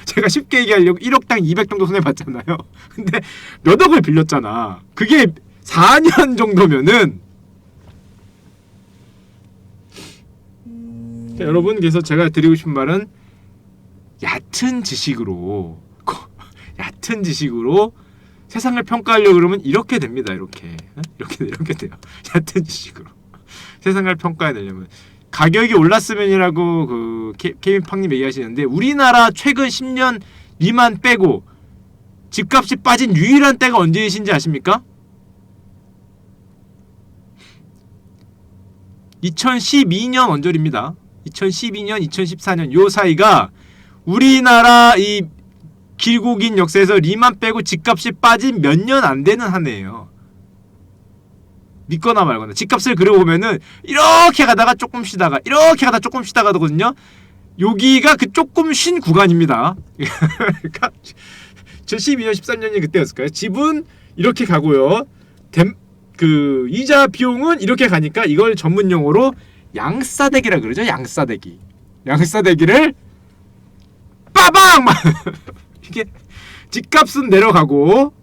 제가 쉽게 얘기하려고 1억당 200 정도 손해봤잖아요. 근데 몇 억을 빌렸잖아. 그게 4년 정도면은 자, 여러분, 그래서 제가 드리고 싶은 말은 얕은 지식으로 세상을 평가하려고 그러면 이렇게 됩니다. 이렇게 돼요. 얕은 지식으로 세상을 평가해내려면 가격이 올랐으면이라고 그 케빈팡님 얘기하시는데 우리나라 최근 10년 리만 빼고 집값이 빠진 유일한 때가 언제이신지 아십니까? 2012년 언저리입니다. 2012년, 2014년 요 사이가 우리나라 이 길고 긴 역사에서 리만 빼고 집값이 빠진 몇 년 안 되는 한 해예요. 믿거나 말거나. 집값을 그려보면은 이렇게 가다가 조금 쉬다가 이렇게 가다가 조금 쉬다가 거든요. 여기가 그 조금 쉰 구간입니다. 그러니까 2012년, 13년이 그때였을까요? 집은 이렇게 가고요. 그 이자 비용은 이렇게 가니까 이걸 전문 용어로 양싸대기라 그러죠. 양싸대기를 빠방! 이게 집값은 내려가고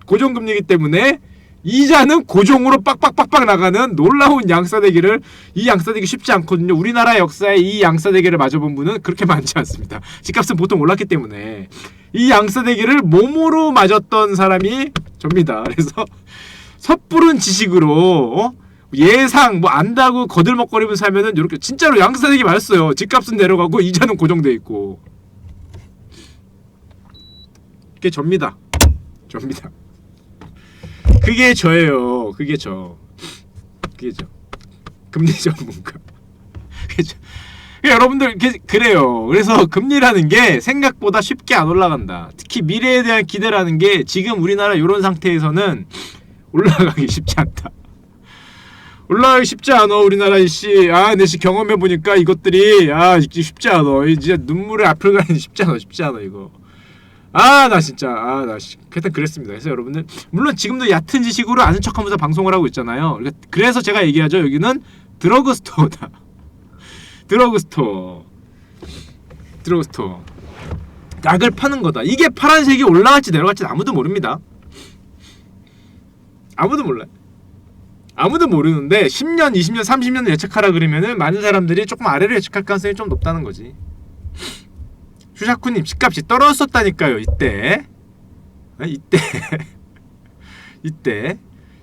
고정금리이기 때문에 이자는 고정으로 빡빡빡빡 나가는 놀라운 양싸대기를, 이 양싸대기 쉽지 않거든요. 우리나라 역사에 이 양싸대기를 맞아본 분은 그렇게 많지 않습니다. 집값은 보통 올랐기 때문에 이 양싸대기를 몸으로 맞았던 사람이 접니다. 그래서 섣부른 지식으로 예상 뭐 안다고 거들먹거리면서 살면은 이렇게 진짜로 양싸대기 맞았어요. 집값은 내려가고 이자는 고정돼 있고. 그게 접니다. 접니다. 그게 저예요. 그게 저. 그게 저. 금리 전문가. 그게 저. 여러분들 그래요. 그래서 금리라는 게 생각보다 쉽게 안 올라간다. 특히 미래에 대한 기대라는 게 지금 우리나라 이런 상태에서는 올라가기 쉽지 않다. 올라가기 쉽지 않아. 우리나라 이씨. 내씨 경험해 보니까 이것들이 쉽지 않아. 진짜 눈물을 앞을 가는 쉽지 않아 이거. 나 진짜 하여튼 그랬습니다. 그래서 여러분들 물론 지금도 얕은 지식으로 아는 척하면서 방송을 하고 있잖아요. 그래서 제가 얘기하죠. 여기는 드러그스토어다. 드러그스토어. 약을 파는 거다. 이게 파란색이 올라갈지 내려갈지 아무도 모릅니다. 아무도 몰라요. 아무도 모르는데 10년, 20년, 30년 예측하라 그러면은 많은 사람들이 조금 아래로 예측할 가능성이 좀 높다는 거지. 슈샤쿠님 집값이 떨어졌었다니까요. 이때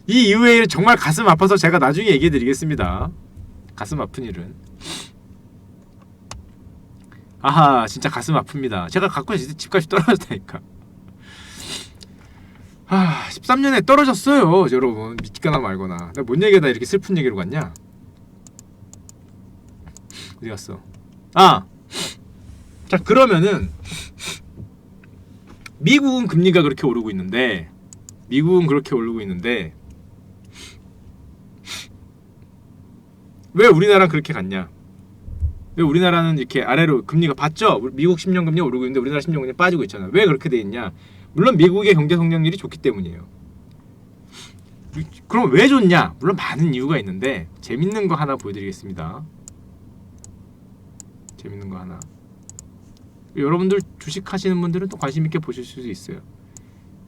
이 이후의 일 정말 가슴 아파서 제가 나중에 얘기해드리겠습니다. 가슴 아픈 일은 진짜 가슴 아픕니다. 제가 갖고 있을 때 집값이 떨어졌다니까. 13년에 떨어졌어요. 여러분 믿거나 말거나. 내가 뭔 얘기하다 이렇게 슬픈 얘기로 갔냐? 어디 갔어? 자 그러면은 미국은 금리가 그렇게 오르고 있는데 왜 우리나라는 그렇게 갔냐? 왜 우리나라는 이렇게 아래로 금리가 봤죠? 미국 10년 금리 오르고 있는데 우리나라 10년 금리 빠지고 있잖아. 왜 그렇게 돼 있냐? 물론 미국의 경제 성장률이 좋기 때문이에요. 그럼 왜 좋냐? 물론 많은 이유가 있는데 재밌는 거 하나 보여드리겠습니다. 재밌는 거 하나. 여러분들 주식 하시는 분들은 또 관심 있게 보실 수도 있어요.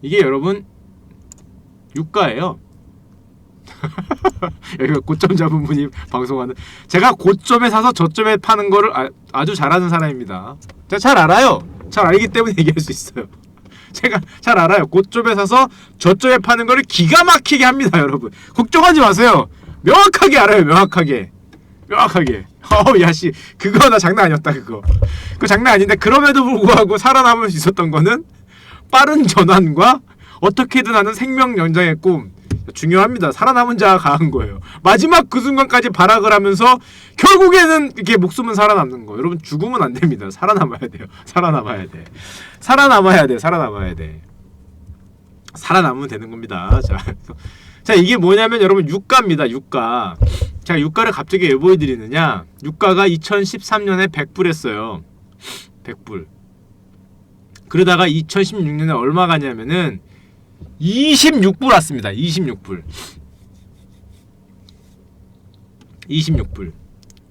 이게 여러분 유가예요. 여기가 고점 잡은 분이 방송하는. 제가 고점에 사서 저점에 파는 거를 아주 잘하는 사람입니다. 제가 잘 알아요. 잘 알기 때문에 얘기할 수 있어요. 제가 잘 알아요. 고점에 사서 저점에 파는 거를 기가 막히게 합니다. 여러분 걱정하지 마세요. 명확하게 알아요. 명확하게. 야씨 그거 나 장난 아니었다. 그거 장난 아닌데 그럼에도 불구하고 살아남을 수 있었던 거는 빠른 전환과 어떻게든 하는 생명 연장의 꿈. 중요합니다. 살아남은 자가 강한 거예요. 마지막 그 순간까지 발악을 하면서 결국에는 이렇게 목숨은 살아남는 거. 여러분 죽으면 안 됩니다. 살아남아야 돼요. 살아남아야 돼. 살아남으면 되는 겁니다. 자 이게 뭐냐면 여러분 유가입니다. 유가. 제가 유가를 갑자기 왜 보여드리느냐? 유가가 2013년에 100불 했어요. 100불. 그러다가 2016년에 얼마 가냐면은 26불 왔습니다. 26불.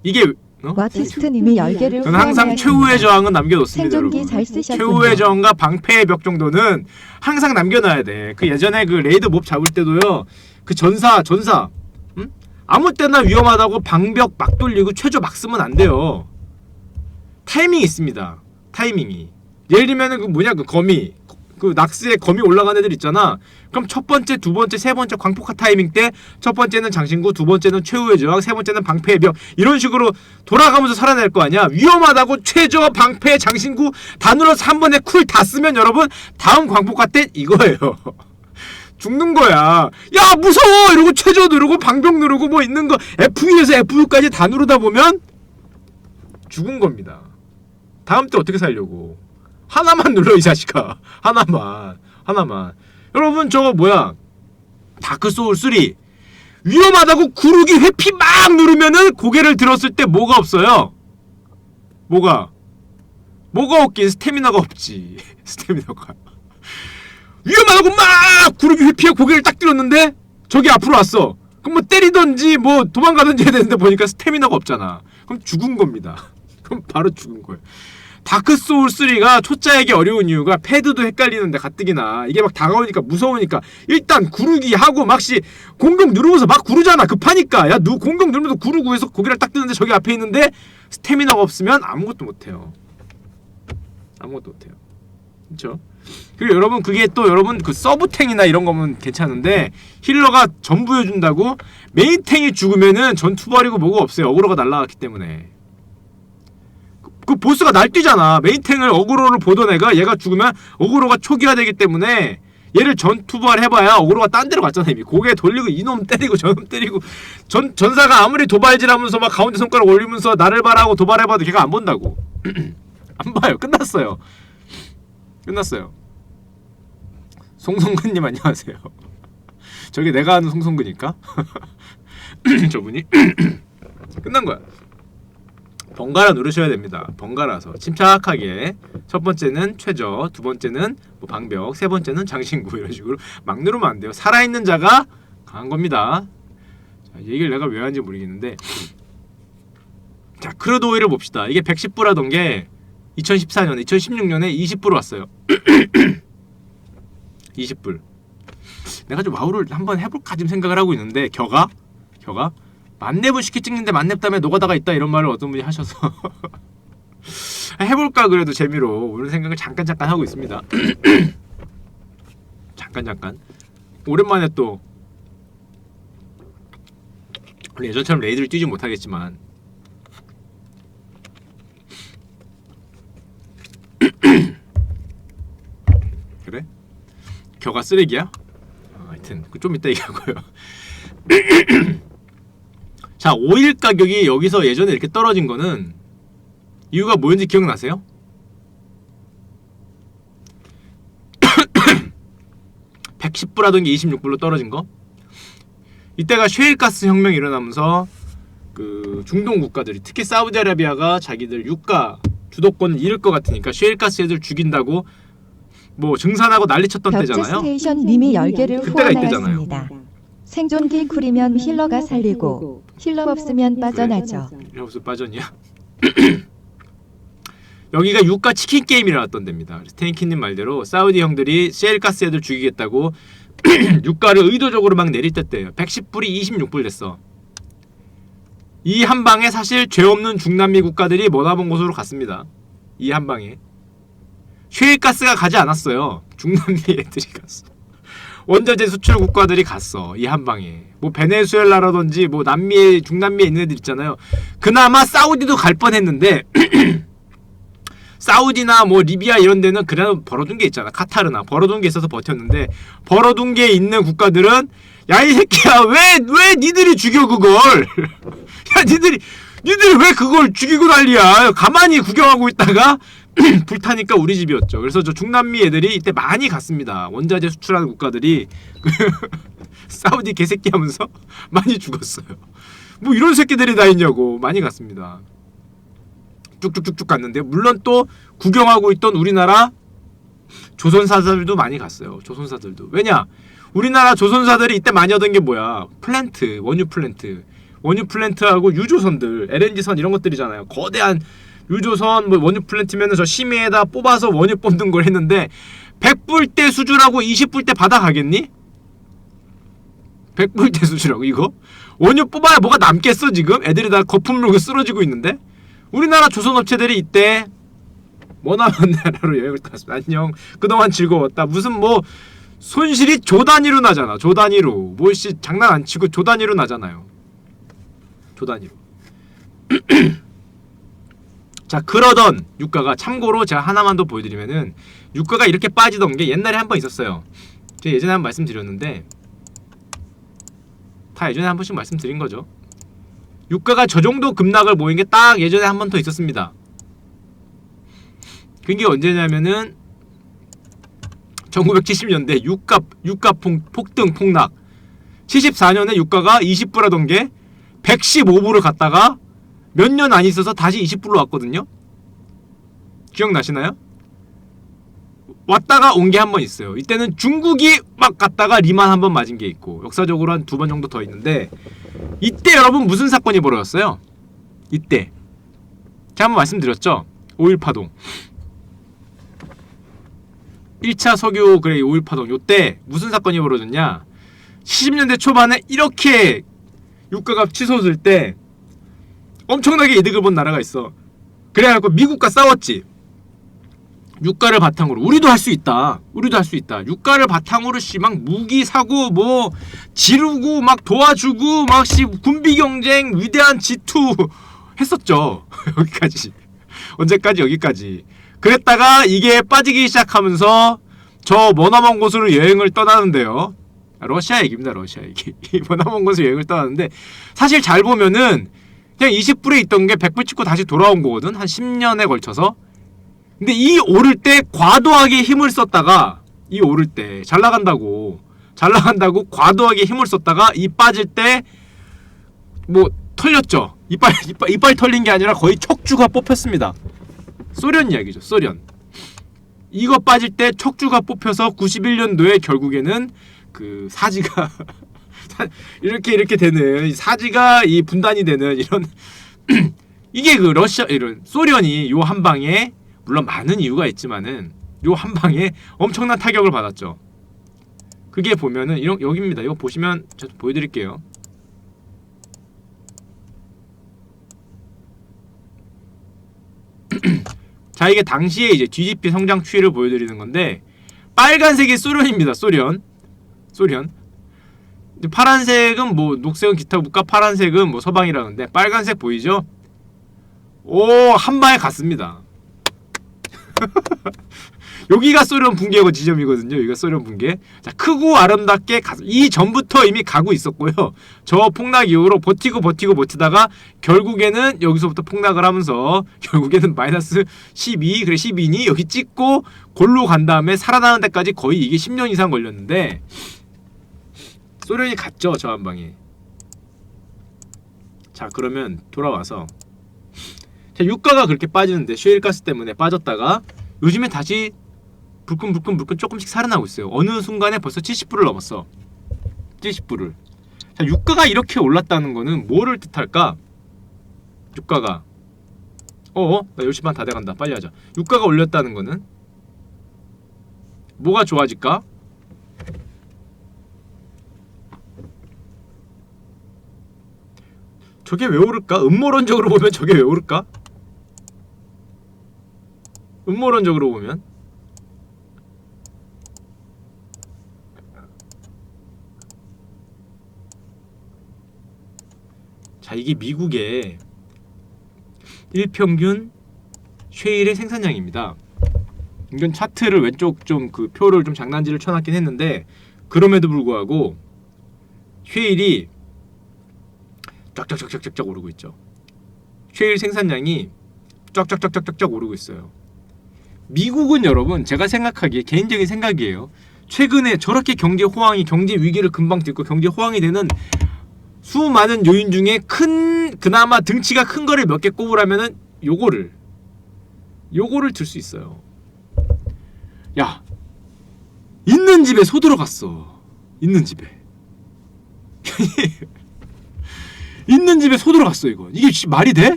이게 와티스트님이 10개를 저는 항상 최후의 저항은 남겨놓습니다. 생존기 잘 쓰셨군요. 최후의 저항과 방패의 벽 정도는 항상 남겨놔야 돼. 그 예전에 그 레이드 몹 잡을 때도요. 그 전사 아무 때나 위험하다고 방벽 막 돌리고 최저 막 쓰면 안 돼요. 타이밍이 있습니다. 타이밍이. 예를 들면은 그 뭐냐 그 거미 그 낙스에 거미 올라간 애들 있잖아. 그럼 첫 번째, 두 번째, 세 번째 광폭화 타이밍 때 첫 번째는 장신구, 두 번째는 최후의 저항, 세 번째는 방패의 벽 이런 식으로 돌아가면서 살아낼 거 아니야. 위험하다고 최저 방패 장신구 다 눌러서 한 번에 쿨 다 쓰면 여러분 다음 광폭화 때 이거예요. 죽는 거야. 야 무서워 이러고 최저 누르고 방벽 누르고 뭐 있는 거 F2에서 F6까지 다 누르다 보면 죽은 겁니다. 다음 때 어떻게 살려고. 하나만 눌러 이 자식아. 하나만. 여러분 저거 뭐야 다크소울 3 위험하다고 구르기 회피 막 누르면은 고개를 들었을 때 뭐가 없어요? 뭐가 없긴 스태미나가 없지. 스태미나가 위험하다고 막 구르기 회피해 고개를 딱 들었는데 저기 앞으로 왔어. 그럼 뭐 때리던지 뭐 도망가던지 해야 되는데 보니까 스태미나가 없잖아. 그럼 죽은 겁니다. 그럼 바로 죽은 거예요. 다크소울 3가 초짜에게 어려운 이유가 패드도 헷갈리는데 가뜩이나 이게 막 다가오니까 무서우니까 일단 구르기 하고 막시 공격 누르면서 막 구르잖아. 급하니까 야 누 공격 누르면서 구르고 해서 고개를 딱 뜨는데 저기 앞에 있는데 스태미나가 없으면 아무것도 못해요. 그쵸? 그리고 여러분 그게 또 여러분 그 서브탱이나 이런 거면 괜찮은데 힐러가 전부 해준다고 메인탱이 죽으면은 전투 버리고 뭐가 없어요. 어그로가 날라갔기 때문에. 그 보스가 날뛰잖아. 메인탱을 어그로를 보던 애가 얘가 죽으면 어그로가 초기화되기 때문에 얘를 전투부활 해봐야 어그로가 딴 데로 갔잖아. 이미 고개 돌리고 이놈 때리고 저놈 때리고 전사가 아무리 도발질하면서 막 가운데 손가락 올리면서 나를 봐라고 도발해봐도 걔가 안 본다고. 안 봐요. 끝났어요. 끝났어요. 송성근님 안녕하세요. 저게 내가 아는 송성근일까? 저분이 끝난 거야. 번갈아 누르셔야 됩니다. 번갈아서 침착하게. 첫 번째는 최저, 두 번째는 뭐 방벽, 세 번째는 장신구 이런 식으로 막 누르면 안 돼요. 살아있는 자가 강한 겁니다. 자, 얘기를 내가 왜 하는지 모르겠는데, 자 크루도오일을 봅시다. 이게 110불 하던 게 2014년, 2016년에 20불 왔어요. 20불. 내가 좀 와우를 한번 해볼까 지금 생각을 하고 있는데 겨가 만렙을 쉽게 찍는데 만렙 다음에 노가다가 있다 이런 말을 어떤 분이 하셔서 해볼까 그래도 재미로 이런 생각을 잠깐 하고 있습니다. 잠깐 오랜만에 또 예전처럼 레이드를 뛰지 못하겠지만 그래? 겨가 쓰레기야? 하여튼 좀 이따 얘기하고요. 자, 오일 가격이 여기서 예전에 이렇게 떨어진 거는 이유가 뭐였는지 기억나세요? 110불 하던 게 26불로 떨어진 거? 이때가 셰일가스 혁명이 일어나면서 그 중동 국가들이 특히 사우디아라비아가 자기들 유가 주도권을 잃을 것 같으니까 셰일가스 애들 죽인다고 뭐 증산하고 난리쳤던 때잖아요. 스테이션 님이 10개를 그때가 이때잖아요. 후원하였습니다. 생존기 쿨이면 힐러가 살리고 힐러 없으면 빠져나죠. 힐러 없으면 빠졌냐? 여기가 유가 치킨 게임이 일어났던 데입니다. 스테인키님 말대로 사우디 형들이 셰일가스 애들 죽이겠다고 유가를 의도적으로 막 내리댔대요. 110불이 26불 됐어. 이 한방에 사실 죄 없는 중남미 국가들이 머나먼 곳으로 갔습니다. 이 한방에 셰일가스가 가지 않았어요. 중남미 애들이 갔어. 원자재 수출 국가들이 갔어. 이 한방에 뭐 베네수엘라라든지 뭐 남미에 중남미에 있는 애들 있잖아요. 그나마 사우디도 갈 뻔했는데 사우디나 뭐 리비아 이런 데는 그래도 벌어둔 게 있잖아. 카타르나 벌어둔 게 있어서 버텼는데 벌어둔 게 있는 국가들은 야 이 새끼야 왜 니들이 죽여 그걸 야 니들이 왜 그걸 죽이고 난리야. 가만히 구경하고 있다가 불타니까 우리 집이었죠. 그래서 저 중남미 애들이 이때 많이 갔습니다. 원자재 수출하는 국가들이 사우디 개새끼 하면서 많이 죽었어요. 뭐 이런 새끼들이 다 있냐고. 많이 갔습니다. 쭉쭉쭉쭉 갔는데 물론 또 구경하고 있던 우리나라 조선사들도 많이 갔어요. 조선사들도. 왜냐? 우리나라 조선사들이 이때 많이 하던 게 뭐야? 플랜트, 원유 플랜트하고 유조선들, LNG선 이런 것들이잖아요. 거대한 유조선, 뭐 원유 플랜트면은 저 심해에다 뽑아서 원유 뽑는 걸 했는데 100불대 수주라고 20불대 받아가겠니? 100불대 수주라고 이거? 원유 뽑아야 뭐가 남겠어 지금? 애들이 다 거품 물고 쓰러지고 있는데? 우리나라 조선업체들이 이때 머나먼 나라로 여행을 갔습니다. 안녕. 그동안 즐거웠다. 무슨 뭐 손실이 조 단위로 나잖아. 조 단위로. 뭐씨 장난 안 치고 조 단위로 나잖아요. 조 단위로. 자, 그러던 유가가 참고로 제가 하나만 더 보여드리면은 유가가 이렇게 빠지던 게 옛날에 한 번 있었어요. 제가 예전에 한 번 말씀드렸는데 다 예전에 한 번씩 말씀드린 거죠. 유가가 저 정도 급락을 보인 게 딱 예전에 한 번 더 있었습니다. 그게 언제냐면은 1970년대 유가 폭등 폭락. 74년에 유가가 20불 하던 게 115불을 갔다가 몇 년 안 있어서 다시 20불로 왔거든요. 기억나시나요? 왔다가 온 게 한 번 있어요. 이때는 중국이 막 갔다가 리만 한 번 맞은 게 있고 역사적으로 한 2번 정도 더 있는데 이때 여러분 무슨 사건이 벌어졌어요? 이때 제가 한번 말씀드렸죠? 5.1 파동 1차 석유 그래 5.1 파동 요때 무슨 사건이 벌어졌냐 70년대 초반에 이렇게 유가가 치솟을 때 엄청나게 이득을 본 나라가 있어. 그래갖고 미국과 싸웠지. 유가를 바탕으로 우리도 할 수 있다. 유가를 바탕으로 막 무기 사고 뭐 지르고 막 도와주고 막 군비 경쟁 위대한 G2 했었죠. 여기까지. 언제까지 여기까지. 그랬다가 이게 빠지기 시작하면서 저 머나먼 곳으로 여행을 떠나는데요. 러시아 얘기입니다. 러시아 얘기. 머나먼 곳으로 여행을 떠나는데 사실 잘 보면은 그냥 20불에 있던 게 100불 찍고 다시 돌아온 거거든. 한 10년에 걸쳐서. 근데 이 오를 때 과도하게 힘을 썼다가 이 오를 때 잘 나간다고 과도하게 힘을 썼다가 이 빠질 때 뭐 털렸죠. 이빨 털린 게 아니라 거의 척추가 뽑혔습니다. 소련 이야기죠. 소련. 이거 빠질 때 척추가 뽑혀서 91년도에 결국에는 그 사지가 이렇게 되는 사지가 이 분단이 되는 이런 이게 그 러시아 이런 소련이 요 한 방에 물론 많은 이유가 있지만은 요 한 방에 엄청난 타격을 받았죠. 그게 보면은 이런 여기입니다. 이거 보시면 제가 보여드릴게요. 자 이게 당시에 이제 GDP 성장 추이를 보여드리는 건데 빨간색이 소련입니다. 소련. 파란색은 뭐 녹색은 기타 국가, 파란색은 뭐 서방이라는데 빨간색 보이죠? 오, 한 방에 갔습니다. 여기가 소련 붕괴 지점이거든요. 여기가 소련 붕괴. 자, 크고 아름답게 이 전부터 이미 가고 있었고요. 저 폭락 이후로 버티다가 결국에는 여기서부터 폭락을 하면서 결국에는 마이너스 12, 그래 12니 여기 찍고 골로 간 다음에 살아나는 데까지 거의 이게 10년 이상 걸렸는데 소련이 갔죠. 저 한 방에. 자, 그러면 돌아와서 자, 유가가 그렇게 빠지는데 셰일가스 때문에 빠졌다가 요즘에 다시 불끈 조금씩 살아나고 있어요. 어느 순간에 벌써 70불을 넘었어. 70불을. 자, 유가가 이렇게 올랐다는 거는 뭐를 뜻할까? 유가가 나 10시 반 다 돼간다. 빨리 하자. 유가가 올렸다는 거는 뭐가 좋아질까? 저게 왜 오를까? 음모론적으로 보면 저게 왜 오를까? 음모론적으로 보면 자, 이게 미국의 일평균 쉐일의 생산량입니다. 이건 차트를 왼쪽 좀 그 표를 좀 장난질을 쳐놨긴 했는데 그럼에도 불구하고 쉐일이 쫙쫙쫙쫙쫙 오르고 있죠. 쉐일 생산량이 쫙쫙쫙쫙쫙 오르고 있어요. 미국은 여러분 제가 생각하기에 개인적인 생각이에요. 최근에 저렇게 경제 위기를 금방 딛고 경제 호황이 되는 수많은 요인 중에 그나마 등치가 큰 거를 몇 개 꼽으라면은 요거를 들 수 있어요. 야, 있는 집에 소 들어갔어. 있는 집에 있는 집에 소 들어갔어. 이거 이게 말이 돼?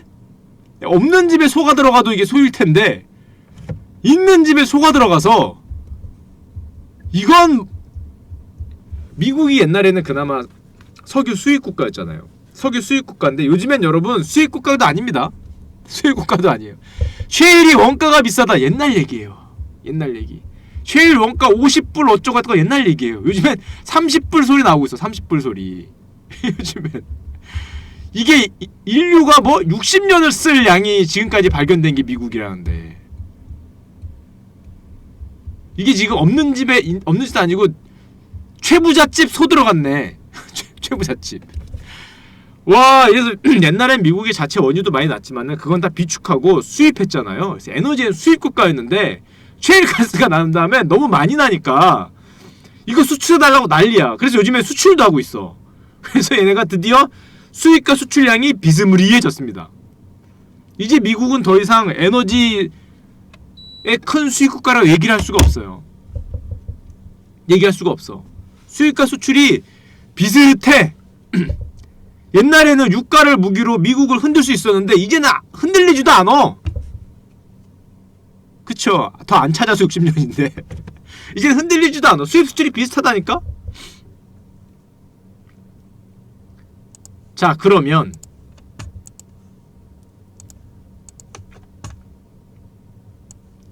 없는 집에 소가 들어가도 이게 소일 텐데 있는 집에 소가 들어가서 이건 미국이 옛날에는 그나마 석유 수입 국가였잖아요. 석유 수입 국가인데 요즘엔 여러분 수입 국가도 아닙니다. 수입 국가도 아니에요. 쉐일이 원가가 비싸다 옛날 얘기예요. 옛날 얘기. 쉐일 원가 50불 어쩌고 저쩌고 옛날 얘기예요. 요즘엔 30불 소리 나오고 있어. 30불 소리. 요즘엔 이게 인류가 뭐 60년을 쓸 양이 지금까지 발견된 게 미국이라는데 이게 지금 없는 집도 아니고 최부잣집 소 들어갔네. 최부잣집. 와, 그래서 옛날엔 미국이 자체 원유도 많이 났지만은 그건 다 비축하고 수입했잖아요. 그래서 에너지는 수입 국가였는데 셰일가스가 난 다음에 너무 많이 나니까 이거 수출해달라고 난리야. 그래서 요즘에 수출도 하고 있어. 그래서 얘네가 드디어 수입과 수출량이 비스무리해졌습니다. 이제 미국은 더 이상 에너지의 큰 수입 국가라고 얘기를 할 수가 없어요. 얘기할 수가 없어. 수입과 수출이 비슷해. 옛날에는 유가를 무기로 미국을 흔들 수 있었는데 이제는 흔들리지도 않아. 그쵸? 더 안 찾아서 60년인데 이제는 흔들리지도 않아. 수입 수출이 비슷하다니까? 자, 그러면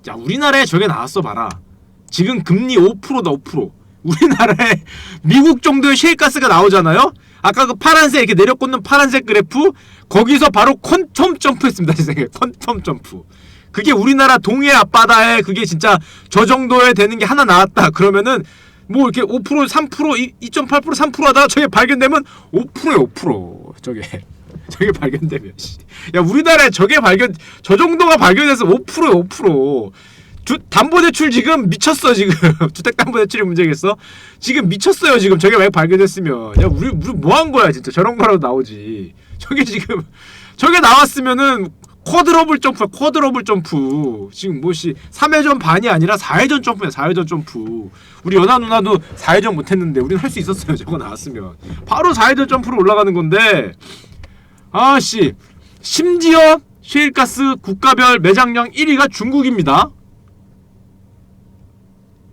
자, 우리나라에 저게 나왔어 봐라. 지금 금리 5%다. 5%. 우리나라에 미국 정도의 셰일가스가 나오잖아요. 아까 그 파란색 이렇게 내려꽂는 파란색 그래프 거기서 바로 퀀텀 점프했습니다. 제 생각에 퀀텀 점프. 그게 우리나라 동해 앞바다에 그게 진짜 저 정도에 되는 게 하나 나왔다 그러면은 뭐 이렇게 5% 3% 2.8% 3% 하다가 저게 발견되면 5%에 5% 저게 발견되면 야 우리나라에 저게 저 정도가 발견돼서 5%에 5% 담보대출 지금 미쳤어 지금 주택담보대출이 문제겠어? 지금 미쳤어요 지금 저게 만약 발견됐으면 야 우리 뭐 한 거야 진짜 저런 거라도 나오지 저게 지금 저게 나왔으면은 쿼드러블 점프 지금 뭐시 3회전 반이 아니라 4회전 점프야 4회전 점프 우리 연하 누나도 4회전 못했는데 우린 할 수 있었어요 저거 나왔으면 바로 4회전 점프로 올라가는 건데 아씨 심지어 셰일가스 국가별 매장량 1위가 중국입니다.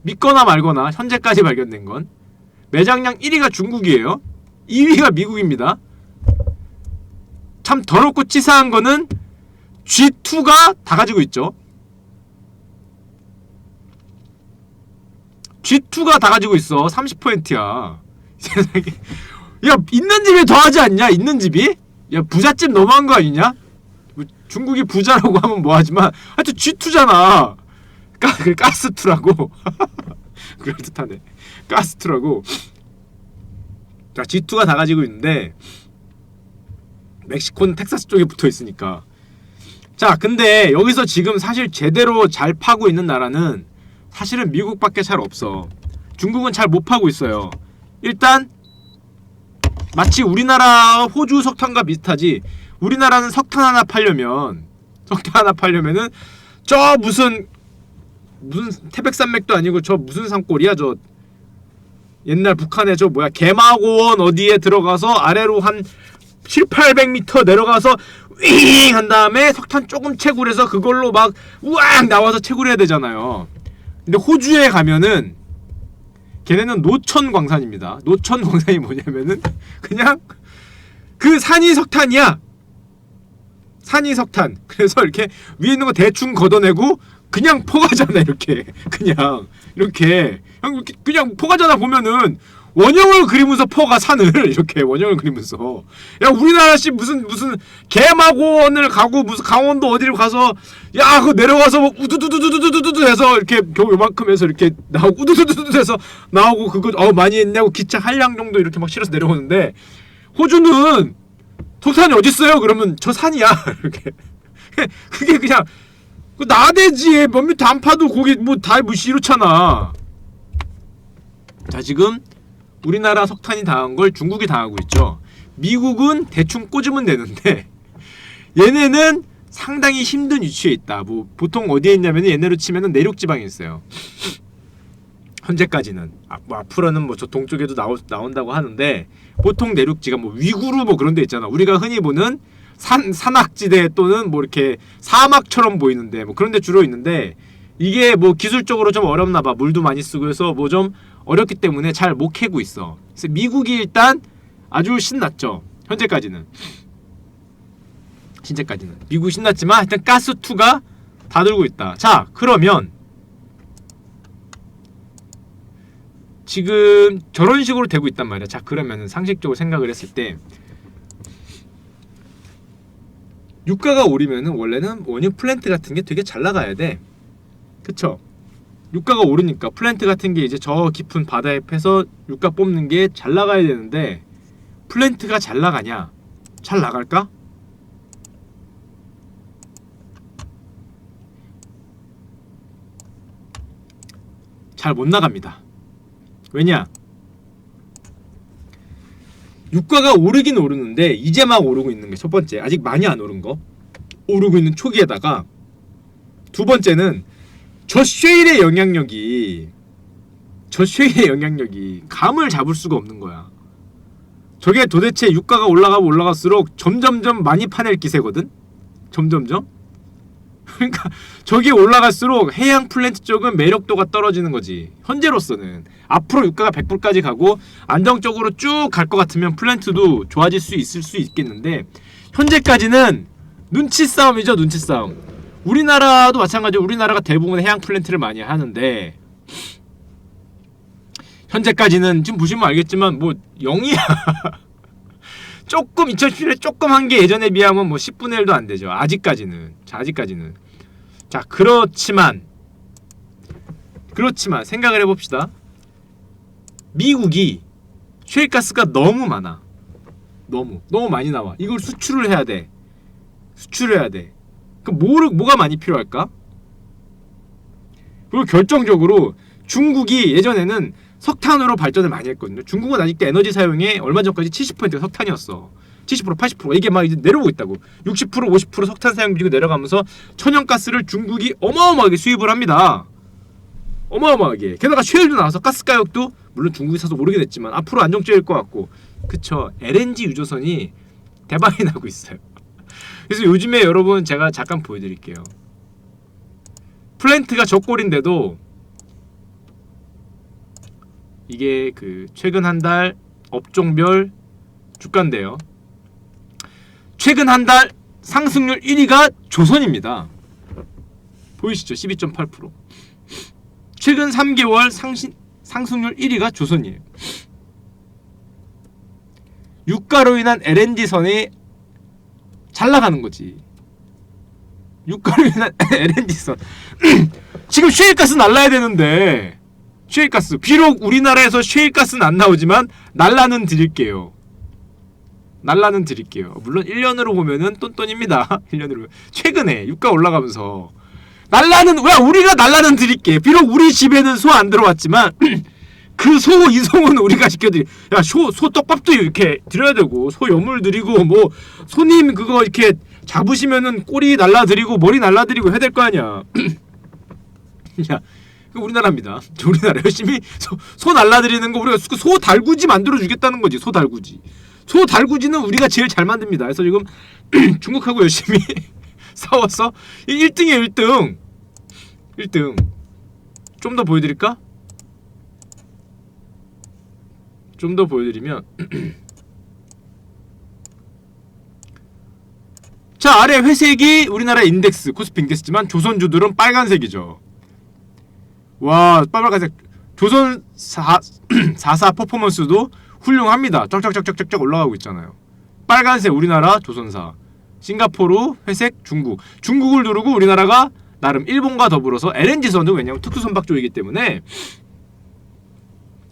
믿거나 말거나 현재까지 발견된 건 매장량 1위가 중국이에요. 2위가 미국입니다. 참 더럽고 치사한 거는 G2가 다 가지고 있죠. G2가 다 가지고 있어. 30%야. 세상에. 야 있는 집이 더하지 않냐? 있는 집이? 야 부잣집 너무한 거 아니냐? 뭐, 중국이 부자라고 하면 뭐하지만 하여튼 G2잖아. 가스2라고. 그럴듯하네. 가스2라고. 자 G2가 다 가지고 있는데 멕시코는 텍사스 쪽에 붙어있으니까. 자 근데 여기서 지금 사실 제대로 잘 파고 있는 나라는 사실은 미국밖에 잘 없어. 중국은 잘 못 파고 있어요. 일단 마치 우리나라 호주 석탄과 비슷하지. 우리나라는 석탄 하나 팔려면은 저 무슨 태백산맥도 아니고 저 무슨 산골이야 저 옛날 북한에 저 뭐야 개마고원 어디에 들어가서 아래로 한 7,800m 내려가서 윙 한 다음에 석탄 조금 채굴해서 그걸로 막 우왕 나와서 채굴해야 되잖아요. 근데 호주에 가면은 걔네는 노천 광산입니다. 노천 광산이 뭐냐면은 그냥 그 산이 석탄이야. 산이 석탄. 그래서 이렇게 위에 있는 거 대충 걷어내고 그냥 포가잖아 이렇게. 그냥 이렇게 그냥 포가잖아. 보면은 원형을 그리면서 퍼가 산을 이렇게 원형을 그리면서. 야 우리나라씨 무슨 개마고원을 가고 무슨 강원도 어디를 가서 야 그거 내려가서 뭐 우두두두두두두두 해서 이렇게 겨우 요만큼 해서 이렇게 나오고 우두두두두 해서 나오고 그거 많이 했냐고 기차 한량 정도 이렇게 막 실어서 내려오는데 호주는 석탄이 어딨어요? 그러면 저 산이야 이렇게. 그게 그냥 그 나대지에 몇 미터 안 파도 거기 뭐 다 무시 이렇잖아. 자 지금 우리나라 석탄이 당한 걸 중국이 당하고 있죠. 미국은 대충 꽂으면 되는데 얘네는 상당히 힘든 위치에 있다. 뭐 보통 어디에 있냐면 얘네로 치면은 내륙 지방에 있어요. 현재까지는 뭐 앞으로는 뭐 저 동쪽에도 나온다고 하는데 보통 내륙지가 뭐 위구르 뭐 그런 데 있잖아. 우리가 흔히 보는 산악지대 또는 뭐 이렇게 사막처럼 보이는데 뭐 그런 데 주로 있는데 이게 뭐 기술적으로 좀 어렵나 봐. 물도 많이 쓰고 해서 뭐 좀 어렵기 때문에 잘 못 캐고 있어. 그래서 미국이 일단 아주 신났죠. 현재까지는 미국이 신났지만 일단 가스2가 다 들고 있다. 자 그러면 지금 저런 식으로 되고 있단 말이야. 자 그러면은 상식적으로 생각을 했을 때 유가가 오르면은 원래는 원유 플랜트 같은 게 되게 잘 나가야 돼. 그쵸? 유가가 오르니까 플랜트 같은 게 이제 저 깊은 바다에 패서 유가 뽑는 게 잘 나가야 되는데 플랜트가 잘 나가냐? 잘 나갈까? 잘 못 나갑니다. 왜냐? 유가가 오르긴 오르는데 이제 막 오르고 있는 게 첫 번째. 아직 많이 안 오른 거. 오르고 있는 초기에다가 두 번째는 저 쉐일의 영향력이 감을 잡을 수가 없는 거야. 저게 도대체 유가가 올라가면 올라갈수록 점점점 많이 파낼 기세거든? 점점점? 그러니까 저게 올라갈수록 해양 플랜트 쪽은 매력도가 떨어지는 거지. 현재로서는 앞으로 유가가 100불까지 가고 안정적으로 쭉 갈 것 같으면 플랜트도 좋아질 수 있을 수 있겠는데 현재까지는 눈치 싸움이죠. 눈치 싸움. 우리나라도 마찬가지로 우리나라가 대부분 해양 플랜트를 많이 하는데 현재까지는 지금 보시면 알겠지만 뭐 0이야. 조금 2017년에 조금 한 게 예전에 비하면 뭐 10분의 1도 안 되죠. 아직까지는. 자, 아직까지는. 자, 그렇지만 생각을 해봅시다. 미국이 셰일가스가 너무 많아. 너무 많이 나와. 이걸 수출을 해야 돼. 그럼 뭐가 많이 필요할까? 그리고 결정적으로 중국이 예전에는 석탄으로 발전을 많이 했거든요. 중국은 아직도 에너지 사용에 얼마 전까지 70%가 석탄이었어. 70%, 80% 이게 막 이제 내려오고 있다고. 60%, 50% 석탄 사용 비율이 내려가면서 천연가스를 중국이 어마어마하게 수입을 합니다. 어마어마하게. 게다가 쉐일도 나와서 가스 가격도 물론 중국이 사서 오르게 됐지만 앞으로 안정적일 것 같고, 그쵸. LNG 유조선이 대박이 나고 있어요. 그래서 요즘에 여러분 제가 잠깐 보여드릴게요. 플랜트가 저꼴인데도 이게 그 최근 한 달 업종별 주가인데요. 최근 한 달 상승률 1위가 조선입니다. 보이시죠? 12.8%. 최근 3개월 상승률 1위가 조선이에요. 유가로 인한 LNG선이 잘 나가는 거지. 유가로 인한 LNG선. 지금 셰일가스 날라야 되는데, 셰일가스. 비록 우리나라에서 셰일가스는 안 나오지만 날라는 드릴게요. 물론 1년으로 보면은 똔똔입니다. 1년으로. 최근에 유가 올라가면서 우리가 날라는 드릴게. 비록 우리 집에는 소 안 들어왔지만 그 소 이송은 우리가 시켜드리. 야, 소 떡밥도 이렇게 드려야 되고, 소 여물 드리고, 뭐 손님 그거 이렇게 잡으시면은 꼬리 날라드리고 머리 날라드리고 해야 될 거 아니야. 야, 우리나라입니다. 우리나라 열심히 소 날라드리는 거 우리가 소 달구지 만들어 주겠다는 거지. 소 달구지는 우리가 제일 잘 만듭니다. 그래서 지금 중국하고 열심히 싸워서 1등이에요. 1등. 좀 더 보여드릴까? 좀 더 보여드리면 자, 아래 회색이 우리나라 인덱스, 코스피 인덱스지만 조선주들은 빨간색이죠. 와, 빨간색. 조선 44 퍼포먼스도 훌륭합니다. 쫙쫙쫙쫙쫙 올라가고 있잖아요. 빨간색 우리나라 조선사, 싱가포르 회색 중국을 누르고 우리나라가 나름 일본과 더불어서 LNG선은 왜냐하면 특수선박 쪽이기 때문에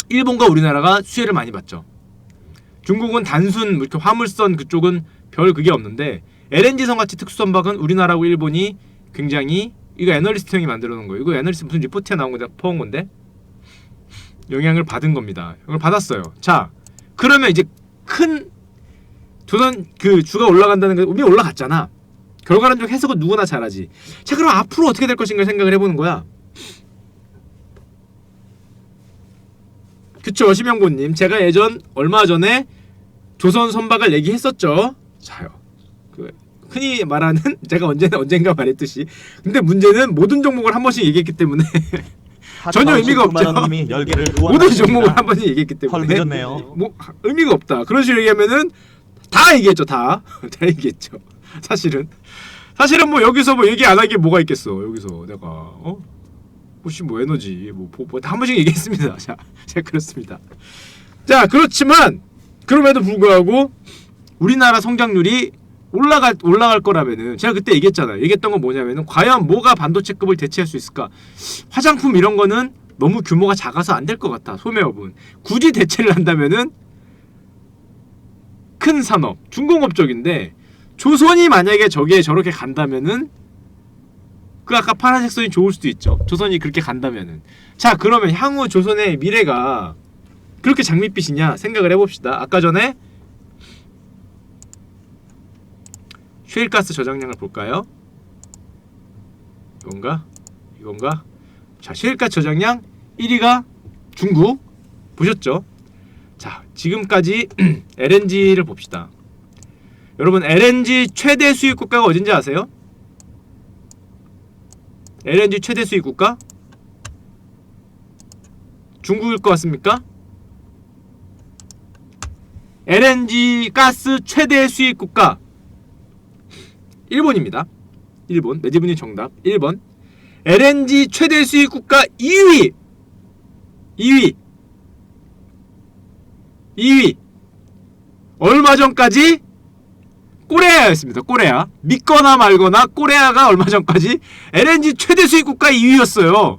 일본과 우리나라가 수혜를 많이 받죠. 중국은 단순 이렇게 화물선 그쪽은 별 그게 없는데 LNG선 같이 특수선박은 우리나라하고 일본이 굉장히, 이거 애널리스트 형이 만들어 놓은 거예요. 이거 애널리스트 무슨 리포트에 나온 건데 퍼온 건데 영향을 받은 겁니다. 이걸 받았어요. 자, 그러면 이제 큰 조선 그 주가 올라간다는 게 이미 올라갔잖아. 결과론적 해석은 누구나 잘하지. 자, 그럼 앞으로 어떻게 될 것인가 생각을 해보는 거야. 그쵸, 심영곤님. 제가 얼마 전에 조선 선박을 얘기했었죠. 자요. 흔히 말하는 제가 언젠가 말했듯이. 근데 문제는 모든 종목을 한 번씩 얘기했기 때문에 전혀 의미가 없죠. 모든 종목을 한 번씩 얘기했기 때문에 뭐 의미가 없다. 그런 식으로 얘기하면은 다 얘기했죠. 다 얘기했죠. 사실은 뭐 여기서 뭐 얘기 안 하게 뭐가 있겠어. 여기서 내가 혹시 뭐 에너지 뭐 한 번씩 얘기했습니다. 자, 그렇습니다. 자, 그렇지만 그럼에도 불구하고 우리나라 성장률이 올라갈 거라면은 제가 그때 얘기했던 건 뭐냐면은 과연 뭐가 반도체급을 대체할 수 있을까? 화장품 이런 거는 너무 규모가 작아서 안 될 것 같아. 소매업은 굳이 대체를 한다면은 큰 산업, 중공업 쪽인데 조선이 만약에 저렇게 간다면은 그 아까 파란색 선이 좋을 수도 있죠. 조선이 그렇게 간다면은. 자, 그러면 향후 조선의 미래가 그렇게 장밋빛이냐 생각을 해봅시다. 아까 전에 셰일가스 저장량을 볼까요? 이건가? 자, 셰일가스 저장량 1위가 중국 보셨죠? 자, 지금까지 LNG를 봅시다. 여러분, LNG 최대 수입 국가가 어딘지 아세요? LNG 최대 수입 국가? 중국일 것 같습니까? LNG 가스 최대 수입 국가 일본입니다. 일본. 매지분이 정답. 1번. LNG 최대 수입 국가 2위. 얼마 전까지 코레아였습니다. 코레아. 믿거나 말거나 코레아가 얼마 전까지 LNG 최대 수입 국가 2위였어요.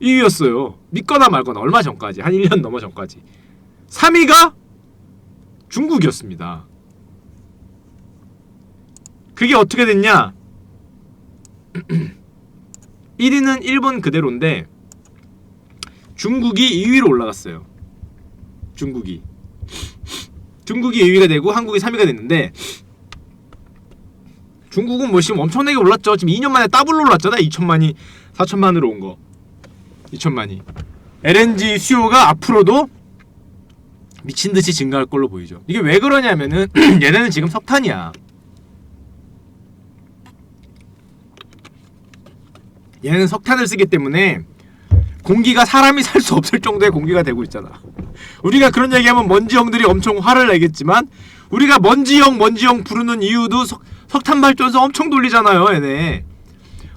2위였어요. 믿거나 말거나 얼마 전까지. 한 1년 넘어 전까지. 3위가 중국이었습니다. 그게 어떻게 됐냐? 1위는 일본 그대로인데 중국이 2위로 올라갔어요. 중국이 2위가 되고 한국이 3위가 됐는데, 중국은 뭐 지금 엄청나게 올랐죠. 지금 2년 만에 더블로 올랐잖아. 2천만이 4천만으로 온 거. 2천만이. LNG 수요가 앞으로도 미친듯이 증가할 걸로 보이죠. 이게 왜 그러냐면은 얘네는 지금 석탄이야. 얘네는 석탄을 쓰기 때문에 공기가 사람이 살 수 없을 정도의 공기가 되고 있잖아. 우리가 그런 얘기하면 먼지형들이 엄청 화를 내겠지만, 우리가 먼지형 부르는 이유도 석탄 발전소 엄청 돌리잖아요. 얘네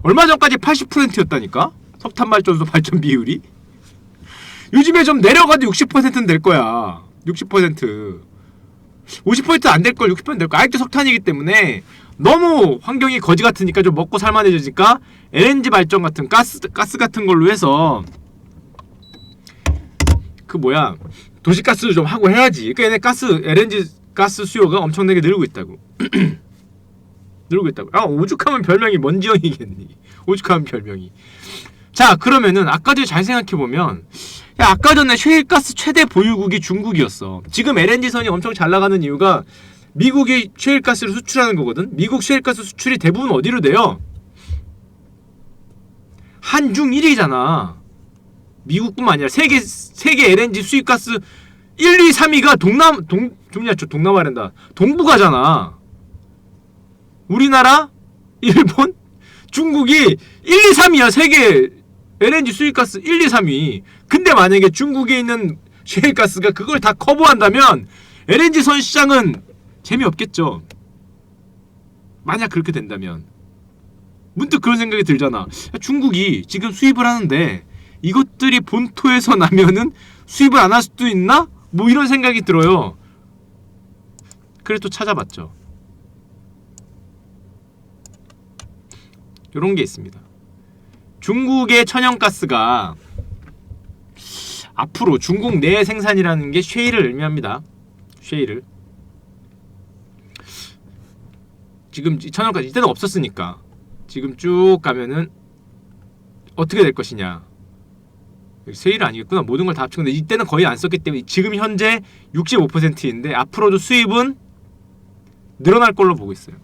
얼마 전까지 80%였다니까 석탄 발전소 발전 비율이. 요즘에 좀 내려가도 60%는 될 거야. 60% 50% 안 될 걸 60% 될 거. 아직도 석탄이기 때문에 너무 환경이 거지 같으니까 좀 먹고 살만해지니까 LNG 발전 같은 가스 같은 걸로 해서 그 뭐야 도시가스도 좀 하고 해야지. 그러니까 얘네 LNG 가스 수요가 엄청나게 늘고 있다고. 늘고 있다고. 아, 오죽하면 별명이 먼지형이겠니. 오죽하면 별명이. 자, 그러면은 아까 전에 잘 생각해보면, 야, 아까 전에 셰일가스 최대 보유국이 중국이었어. 지금 LNG선이 엄청 잘 나가는 이유가 미국이 셰일가스를 수출하는 거거든. 미국 셰일가스 수출이 대부분 어디로 돼요? 한중 1위잖아. 미국뿐만 아니라 세계 LNG 수입가스 1, 2, 3위가 동남아란다. 동북아잖아. 우리나라, 일본, 중국이 1, 2, 3위야. 세계 LNG 수입가스 1, 2, 3위. 근데 만약에 중국에 있는 셰일가스가 그걸 다 커버한다면 LNG 선 시장은 재미없겠죠. 만약 그렇게 된다면. 문득 그런 생각이 들잖아. 중국이 지금 수입을 하는데 이것들이 본토에서 나면은 수입을 안 할 수도 있나? 뭐 이런 생각이 들어요. 그래서 또 찾아봤죠. 요런 게 있습니다. 중국의 천연가스가 앞으로 중국 내 생산이라는 게 쉐일을 의미합니다. 쉐일을. 지금 천연가스 이때는 없었으니까 지금 쭉 가면은 어떻게 될 것이냐. 세일은 아니겠구나. 모든 걸 다 합치고. 근데 이때는 거의 안 썼기 때문에 지금 현재 65%인데 앞으로도 수입은 늘어날 걸로 보고 있어요.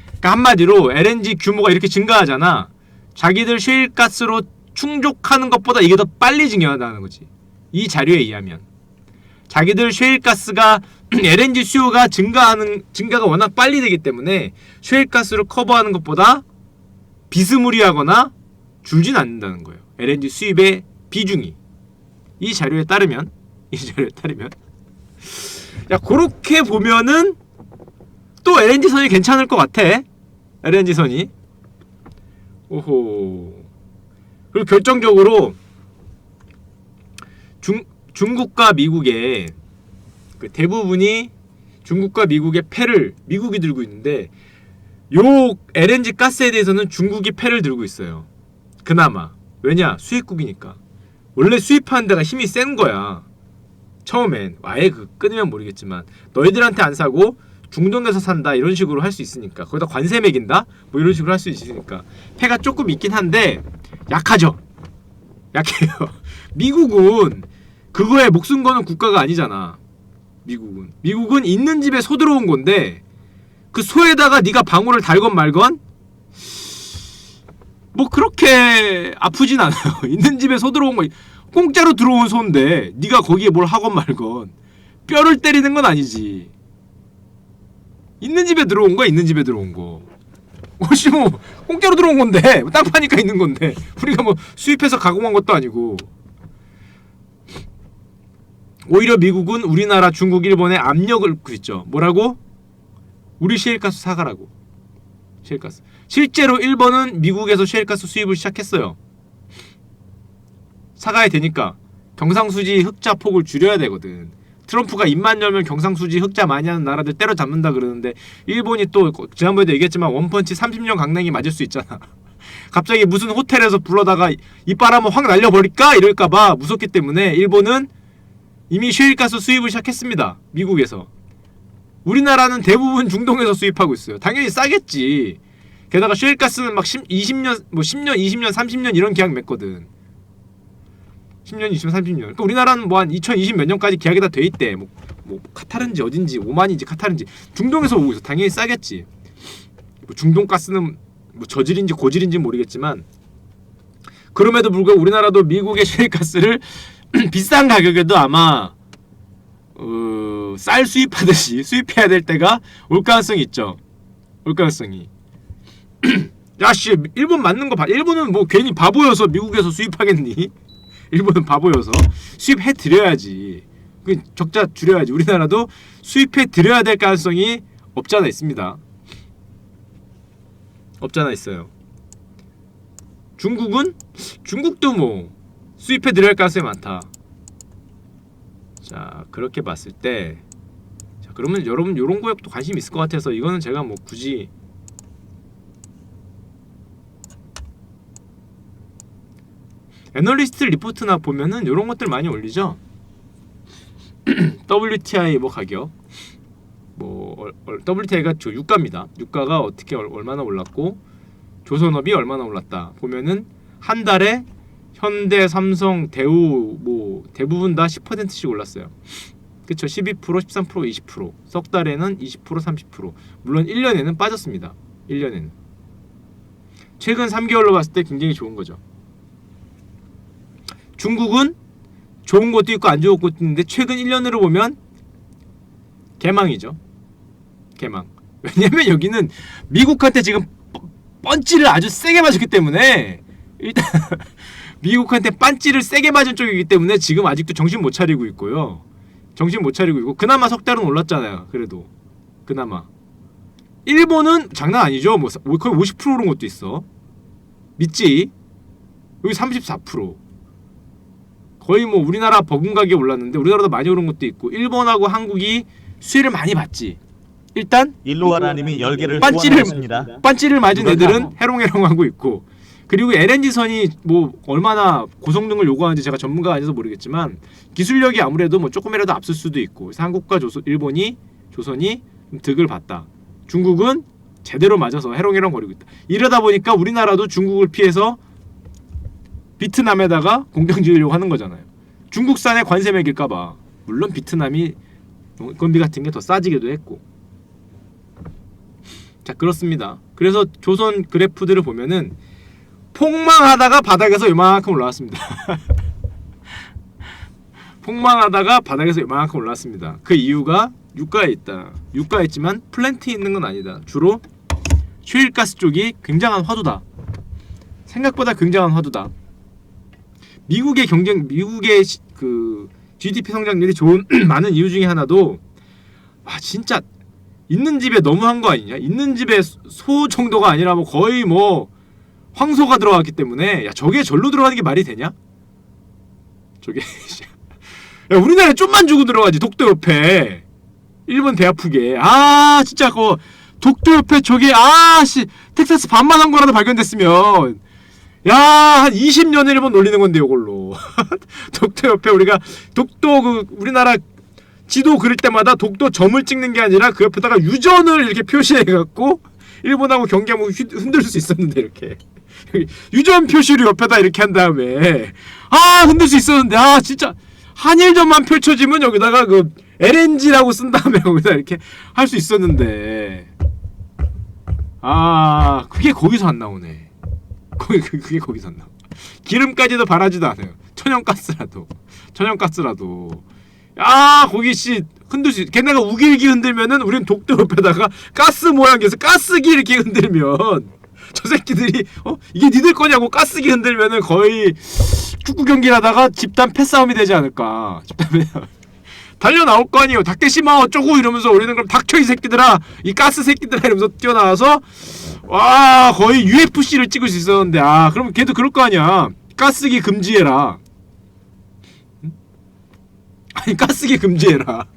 그러니까 한마디로 LNG 규모가 이렇게 증가하잖아. 자기들 셰일가스로 충족하는 것보다 이게 더 빨리 증가한다는 거지. 이 자료에 의하면 자기들 셰일가스가 LNG 수요가 증가가 워낙 빨리 되기 때문에 셰일가스를 커버하는 것보다 비스무리하거나 줄진 않는다는 거예요. LNG 수입의 비중이. 이 자료에 따르면 야, 그렇게 보면은 또 LNG 선이 괜찮을 것 같아. LNG 선이. 오호. 그리고 결정적으로 중국과 미국의 그 대부분이 중국과 미국의 패를 미국이 들고 있는데, 요 LNG 가스에 대해서는 중국이 패를 들고 있어요. 그나마. 왜냐? 수입국이니까. 원래 수입하는 데가 힘이 센 거야. 처음엔. 아예 끊으면 모르겠지만 너희들한테 안 사고 중동에서 산다 이런 식으로 할 수 있으니까. 거기다 관세 매긴다? 뭐 이런 식으로 할 수 있으니까 패가 조금 있긴 한데 약하죠. 약해요. 미국은 그거에 목숨 거는 국가가 아니잖아. 미국은 있는 집에 소 들어온 건데 그 소에다가 네가 방울을 달건 말건 뭐 그렇게 아프진 않아요. 있는 집에 소 들어온 거 공짜로 들어온 소인데 네가 거기에 뭘 하건 말건 뼈를 때리는 건 아니지. 있는 집에 들어온 거야. 있는 집에 들어온 거. 혹시 뭐 공짜로 들어온 건데 땅 파니까 있는 건데 우리가 뭐 수입해서 가공한 것도 아니고. 오히려 미국은 우리나라, 중국, 일본에 압력을 넣고 있죠. 뭐라고? 우리 셰일가스 사가라고. 셰일가스. 실제로 일본은 미국에서 셰일가스 수입을 시작했어요. 사가야 되니까 경상수지 흑자 폭을 줄여야 되거든. 트럼프가 입만 열면 경상수지 흑자 많이 하는 나라들 때려잡는다 그러는데 일본이 또 지난번에도 얘기했지만 원펀치 30년 강냉이 맞을 수 있잖아. 갑자기 무슨 호텔에서 불러다가 이빨 한번 확 날려버릴까? 이럴까봐 무섭기 때문에 일본은 이미 셰일가스 수입을 시작했습니다. 미국에서. 우리나라는 대부분 중동에서 수입하고 있어요. 당연히 싸겠지. 게다가 셰일가스는 막 20년, 뭐 10년, 20년, 30년 이런 계약 맺거든. 10년, 20년, 30년. 그러니까 우리나라는 뭐 한 2020 몇 년까지 계약이 다 돼 있대. 뭐 카타르인지 어딘지, 오만인지 카타르인지 중동에서 오고 있어. 당연히 싸겠지. 뭐 중동 가스는 뭐 저질인지 고질인지 모르겠지만 그럼에도 불구하고 우리나라도 미국의 셰일가스를 비싼 가격에도 아마 쌀 수입하듯이 수입해야 될 때가 올 가능성이 있죠. 올 가능성이. 야씨 일본 맞는 거 봐. 일본은 뭐 괜히 바보여서 미국에서 수입하겠니? 일본은 바보여서 수입해 드려야지. 그 적자 줄여야지. 우리나라도 수입해 드려야 될 가능성이 없잖아 있습니다. 없잖아 있어요. 중국은? 중국도 뭐 수입해 드려야 할 가능성이 많다. 자 그렇게 봤을 때 자 그러면 여러분 요런 거에 또 관심 있을 것 같아서 이거는 제가 뭐 굳이 애널리스트 리포트나 보면은 요런 것들 많이 올리죠. WTI 뭐 가격 뭐 WTI가 저 유가입니다. 유가가 어떻게 얼마나 올랐고 조선업이 얼마나 올랐다 보면은 한 달에 현대, 삼성, 대우 뭐 대부분 다 10%씩 올랐어요. 그쵸? 12%, 13%, 20%. 석 달에는 20%, 30%. 물론 1년에는 빠졌습니다. 1년에는. 최근 3개월로 봤을 때 굉장히 좋은 거죠. 중국은 좋은 것도 있고 안 좋은 것도 있는데 최근 1년으로 보면 개망이죠. 개망. 왜냐면 여기는 미국한테 지금 펀치를 아주 세게 맞았기 때문에 일단 미국한테 빤찌를 세게 맞은 쪽이기 때문에 지금 아직도 정신 못 차리고 있고요. 정신 못 차리고 있고 그나마 석 달은 올랐잖아요. 그래도 그나마 일본은 장난 아니죠. 뭐 거의 50% 오른 것도 있어. 믿지? 여기 34%. 거의 뭐 우리나라 버금가게 올랐는데 우리나라도 많이 오른 것도 있고 일본하고 한국이 수혜를 많이 받지. 일단 일로와라님이 10개를 빤찌를 맞은 애들은 해롱해롱하고 있고 그리고 LNG선이 뭐 얼마나 고성능을 요구하는지 제가 전문가가 아니어서 모르겠지만 기술력이 아무래도 뭐 조금이라도 앞설 수도 있고 그래서 한국과 조선이 득을 봤다. 중국은 제대로 맞아서 해롱해롱 거리고 있다. 이러다 보니까 우리나라도 중국을 피해서 베트남에다가 공장 지으려고 하는 거잖아요. 중국산에 관세 매길까봐. 물론 베트남이 건비 같은 게 더 싸지기도 했고. 자 그렇습니다. 그래서 조선 그래프들을 보면은 폭망하다가 바닥에서 요만큼 올라왔습니다. 폭망하다가 바닥에서 요만큼 올라왔습니다. 그 이유가 유가에 있다. 유가에 있지만 플랜트에 있는 건 아니다. 주로 셰일가스 쪽이 굉장한 화두다. 생각보다 굉장한 화두다. 미국의 그 GDP 성장률이 좋은 많은 이유 중에 하나도 진짜 있는 집에 너무한 거 아니냐? 있는 집에 소 정도가 아니라 뭐 거의 뭐 황소가 들어갔기 때문에 야 저게 절로 들어가는 게 말이 되냐? 저게 야 우리나라에 좀만 주고 들어가지. 독도 옆에 일본 배 아프게 진짜 그 독도 옆에 저게 텍사스 반만 한 거라도 발견됐으면 야 한 20년을 일본 놀리는 건데 요걸로 독도 옆에 우리가 독도 그 우리나라 지도 그릴 때마다 독도 점을 찍는 게 아니라 그 옆에다가 유전을 이렇게 표시해갖고 일본하고 경계하면 흔들 수 있었는데 이렇게 유전 표시를 옆에다 이렇게 한 다음에 흔들 수 있었는데 진짜 한일전만 펼쳐지면 여기다가 그 LNG라고 쓴 다음에 여기다 이렇게 할 수 있었는데 그게 거기서 안 나오네. 그게 거기서 안 나와. 기름까지도 바라지도 않아요. 천연가스라도 거기 흔들 수 걔네가 우길기 흔들면은 우린 독도 옆에다가 가스 모양에서 가스기 이렇게 흔들면 저 새끼들이 이게 니들 거냐고 가스기 흔들면은 거의 축구 경기를 하다가 집단 패싸움이 되지 않을까. 달려 나올 거 아니에요. 다케시마 어쩌고 이러면서 우리는 그럼 닥쳐 이 새끼들아, 이 가스 새끼들아 이러면서 뛰어나와서 거의 UFC를 찍을 수 있었는데 그럼 걔도 그럴 거 아니야. 가스기 금지해라. 아니 가스기 금지해라.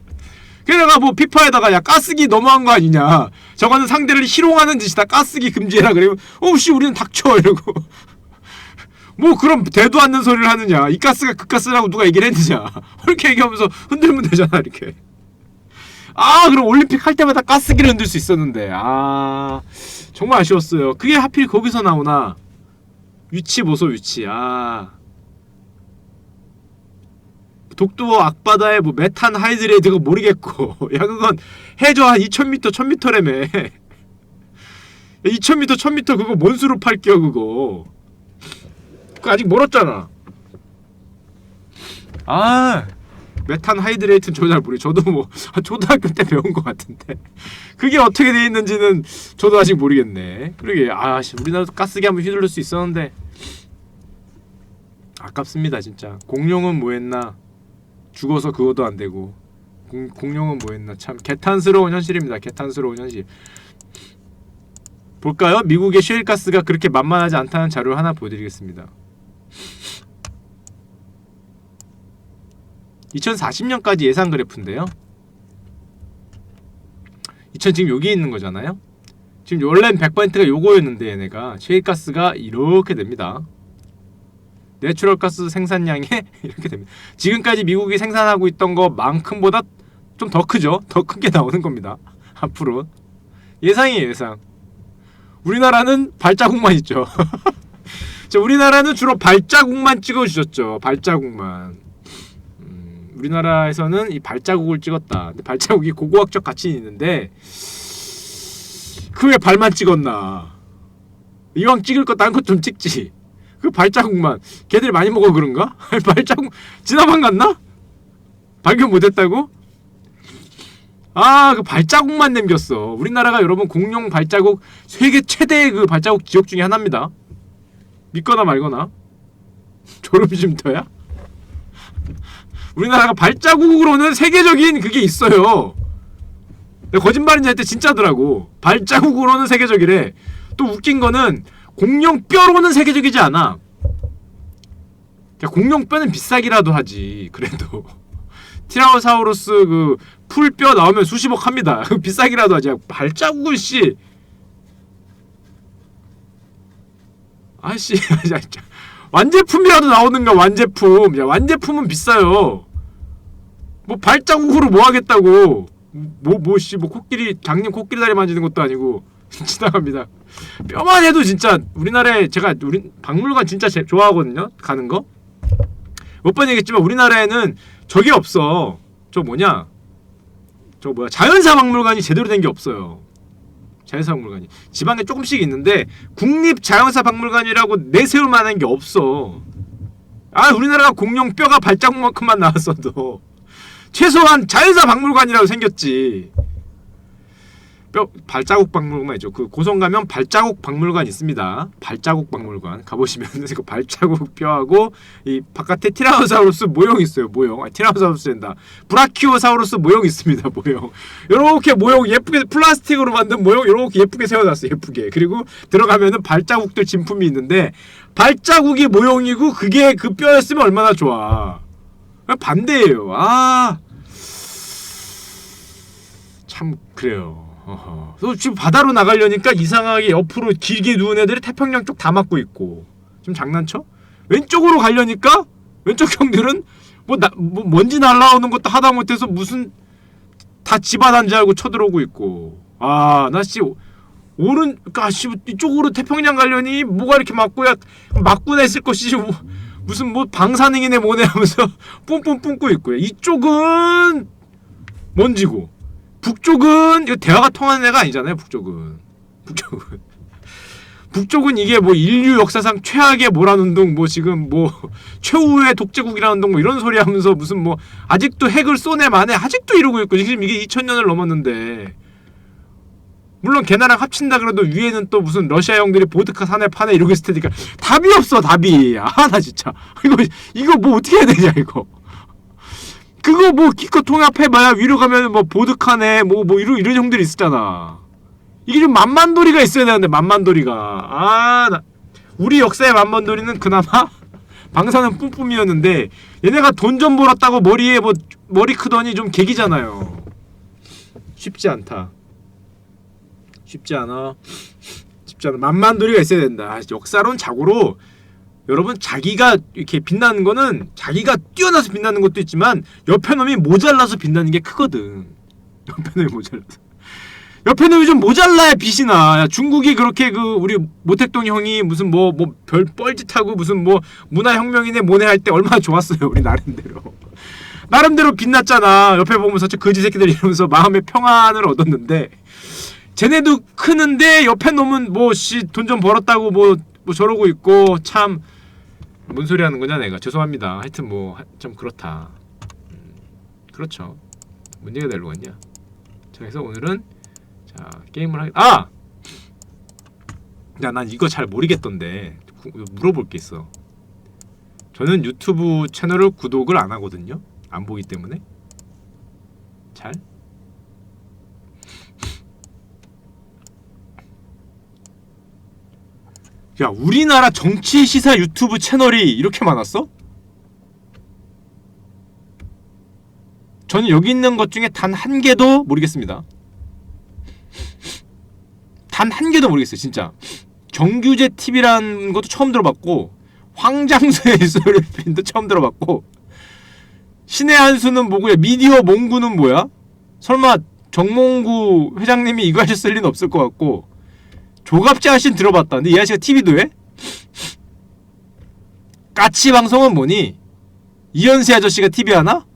그래가 뭐 피파에다가 야 가스기 너무한 거 아니냐, 저거는 상대를 희롱하는 짓이다, 가스기 금지해라. 그러면 씨 우리는 닥쳐 이러고 뭐 그럼 대도 않는 소리를 하느냐, 이 가스가 그 가스라고 누가 얘기를 했느냐 이렇게 얘기하면서 흔들면 되잖아 이렇게. 그럼 올림픽 할 때마다 가스기를 흔들 수 있었는데 정말 아쉬웠어요. 그게 하필 거기서 나오나. 위치 보소 위치. 독도 앞바다에 뭐 메탄 하이드레이드가 모르겠고 야 그건 해저 한 2000m 1000m라며 2000m 1000m 그거 뭔 수로 팔게요 그거. 그거 아직 멀었잖아. 메탄 하이드레이트는 저도 잘 모르겠어요. 저도 뭐 초등학교 때 배운 것 같은데 그게 어떻게 돼 있는지는 저도 아직 모르겠네. 그러게 우리나라도 가스기 한번 휘둘릴 수 있었는데 아깝습니다 진짜. 공룡은 뭐했나, 죽어서 그거도 안 되고. 공룡은 뭐했나, 참 개탄스러운 현실입니다. 개탄스러운 현실. 볼까요? 미국의 셰일가스가 그렇게 만만하지 않다는 자료 하나 보여드리겠습니다. 2040년까지 예상 그래프인데요. 지금 여기 있는 거잖아요. 지금 원래는 100%가 요거였는데 얘네가 셰일가스가 이렇게 됩니다. 내추럴 가스 생산량이 이렇게 됩니다. 지금까지 미국이 생산하고 있던 것만큼보다 좀 더 크죠? 더 크게 나오는 겁니다. 앞으로 예상이에요 예상. 우리나라는 발자국만 있죠. 우리나라는 주로 발자국만 찍어주셨죠. 발자국만. 우리나라에서는 이 발자국을 찍었다. 근데 발자국이 고고학적 가치는 있는데 그 왜 발만 찍었나. 이왕 찍을 거 딴 것 좀 찍지. 그 발자국만. 걔들이 많이 먹어 그런가? 발자국 지나만 갔나? 발견 못했다고? 그 발자국만 남겼어. 우리나라가 여러분 공룡 발자국 세계 최대의 그 발자국 지역 중에 하나입니다. 믿거나 말거나. 졸음쉼터야? 우리나라가 발자국으로는 세계적인 그게 있어요. 내가 거짓말인지 할 때 진짜더라고. 발자국으로는 세계적이래. 또 웃긴 거는 공룡 뼈로는 세계적이지 않아. 공룡 뼈는 비싸기라도 하지. 그래도 티라노사우루스 그 풀뼈 나오면 수십억 합니다. 비싸기라도 하지. 발자국을 씨. 완제품이라도 나오는가. 완제품. 야 완제품은 비싸요. 뭐 발자국으로 뭐 하겠다고. 뭐 코끼리 장님 코끼리 다리 만지는 것도 아니고 지나갑니다. 뼈만 해도 진짜 우리나라에 우리 박물관 진짜 좋아하거든요. 가는 거. 몇 번 얘기했지만 우리나라에는 저게 없어. 자연사 박물관이 제대로 된 게 없어요. 자연사 박물관이 지방에 조금씩 있는데 국립 자연사 박물관이라고 내세울 만한 게 없어. 우리나라가 공룡 뼈가 발자국만큼만 나왔어도 최소한 자연사 박물관이라고 생겼지. 발자국 박물관이죠. 그 고성 가면 발자국 박물관 있습니다. 발자국 박물관 가보시면 그 발자국 뼈하고 이 바깥에 티라노사우루스 모형 있어요. 모형. 티라노사우루스랜다. 브라키오사우루스 모형 있습니다. 모형. 요렇게 모형 예쁘게 플라스틱으로 만든 모형 요렇게 예쁘게 세워놨어요. 예쁘게. 그리고 들어가면은 발자국들 진품이 있는데 발자국이 모형이고 그게 그 뼈였으면 얼마나 좋아. 반대예요. 참 그래요. 그래서 지금 바다로 나가려니까 이상하게 옆으로 길게 누운 애들이 태평양 쪽 다 막고 있고. 좀 장난쳐? 왼쪽으로 가려니까 왼쪽 형들은 뭐 먼지 날라오는 것도 하다못해서 무슨 다 집안한 줄 알고 쳐들어오고 있고. 나 씨 이쪽으로 태평양 가려니 뭐가 이렇게 막고야 막고나 있을 것이지 무슨 뭐 방사능이네 뭐네 하면서 뿜뿜 뿜고 있고요. 이쪽은 먼지고 북쪽은 이거 대화가 통하는 애가 아니잖아요. 북쪽은 이게 뭐 인류 역사상 최악의 몰아운동 뭐 지금 뭐 최후의 독재국이라는 운동 뭐 이런 소리 하면서 무슨 뭐 아직도 핵을 쏘네 마네 아직도 이러고 있고 지금 이게 2000년을 넘었는데 물론 걔나랑 합친다 그래도 위에는 또 무슨 러시아 형들이 보드카 사내 파네 이러고 있을 테니까 답이 없어 답이. 나 진짜 이거 뭐 어떻게 해야 되냐 이거. 그거 뭐 기껏 통합해봐야 위로 가면 뭐 보드카네 뭐 이런 형들이 있었잖아. 이게 좀 만만도리가 있어야 되는데 만만도리가. 우리 역사의 만만도리는 그나마 방사능 뿜뿜이었는데 얘네가 돈 좀 벌었다고 머리에 뭐 머리 크더니 좀 개기잖아요. 쉽지 않다. 쉽지 않아. 쉽지 않아. 만만도리가 있어야 된다. 역사론 자고로 여러분 자기가 이렇게 빛나는 거는 자기가 뛰어나서 빛나는 것도 있지만 옆에 놈이 모자라서 빛나는 게 크거든. 옆에 놈이 모자라서. 옆에 놈이 좀 모자라야 빛이 나. 야, 중국이 그렇게 그 우리 모택동 형이 무슨 뭐 별 뻘짓하고 무슨 뭐 문화혁명이네 뭐네 할 때 얼마나 좋았어요. 우리 나름대로. 나름대로 빛났잖아. 옆에 보면서 저 거지 새끼들 이러면서 마음의 평안을 얻었는데 쟤네도 크는데 옆에 놈은 뭐 씨 돈 좀 벌었다고 뭐 저러고 있고 참 뭔 소리 하는 거냐 내가. 죄송합니다. 하여튼 뭐 좀 그렇다. 그렇죠. 문제가 되려고 했냐. 자, 그래서 오늘은 자 게임을 하겠. 아! 야, 난 이거 잘 모르겠던데 물어볼 게 있어. 저는 유튜브 채널을 구독을 안 하거든요. 안 보기 때문에. 잘? 야, 우리나라 정치 시사 유튜브 채널이 이렇게 많았어? 저는 여기 있는 것 중에 단 한 개도 모르겠습니다. 단 한 개도 모르겠어요, 진짜. 정규제 TV라는 것도 처음 들어봤고, 황장수의 소리핀도 처음 들어봤고, 신의 한수는 뭐고요? 미디어 몽구는 뭐야? 설마 정몽구 회장님이 이거 하셨을 리는 없을 것 같고, 조갑지 아저씨는 들어봤다. 근데 이 아저씨가 TV도 해? 까치 방송은 뭐니? 이현세 아저씨가 TV 하나?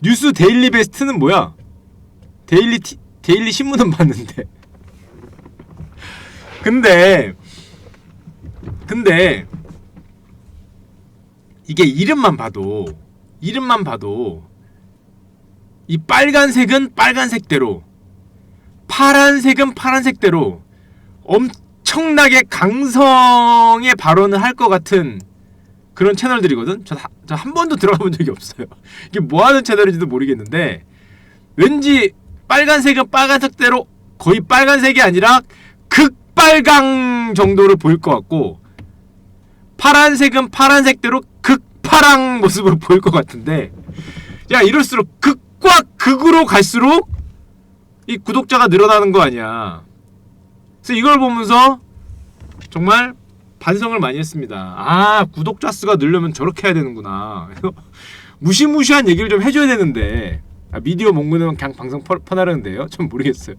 뉴스 데일리 베스트는 뭐야? 데일리 신문은 봤는데. 근데 이게 이름만 봐도 이 빨간색은 빨간색대로, 파란색은 파란색대로 엄청나게 강성의 발언을 할 것 같은 그런 채널들이거든. 저 한 번도 들어가 본 적이 없어요. 이게 뭐 하는 채널인지도 모르겠는데 왠지 빨간색은 빨간색대로 거의 빨간색이 아니라 극빨강 정도를 보일 것 같고, 파란색은 파란색대로 극파랑 모습으로 보일 것 같은데, 야, 이럴수록 극과 극으로 갈수록 이 구독자가 늘어나는 거 아니야. 그래서 이걸 보면서 정말 반성을 많이 했습니다. 아, 구독자 수가 늘려면 저렇게 해야 되는구나. 무시무시한 얘기를 좀 해줘야 되는데, 미디어 몽구는 그냥 방송 퍼나르는데요? 좀 모르겠어요.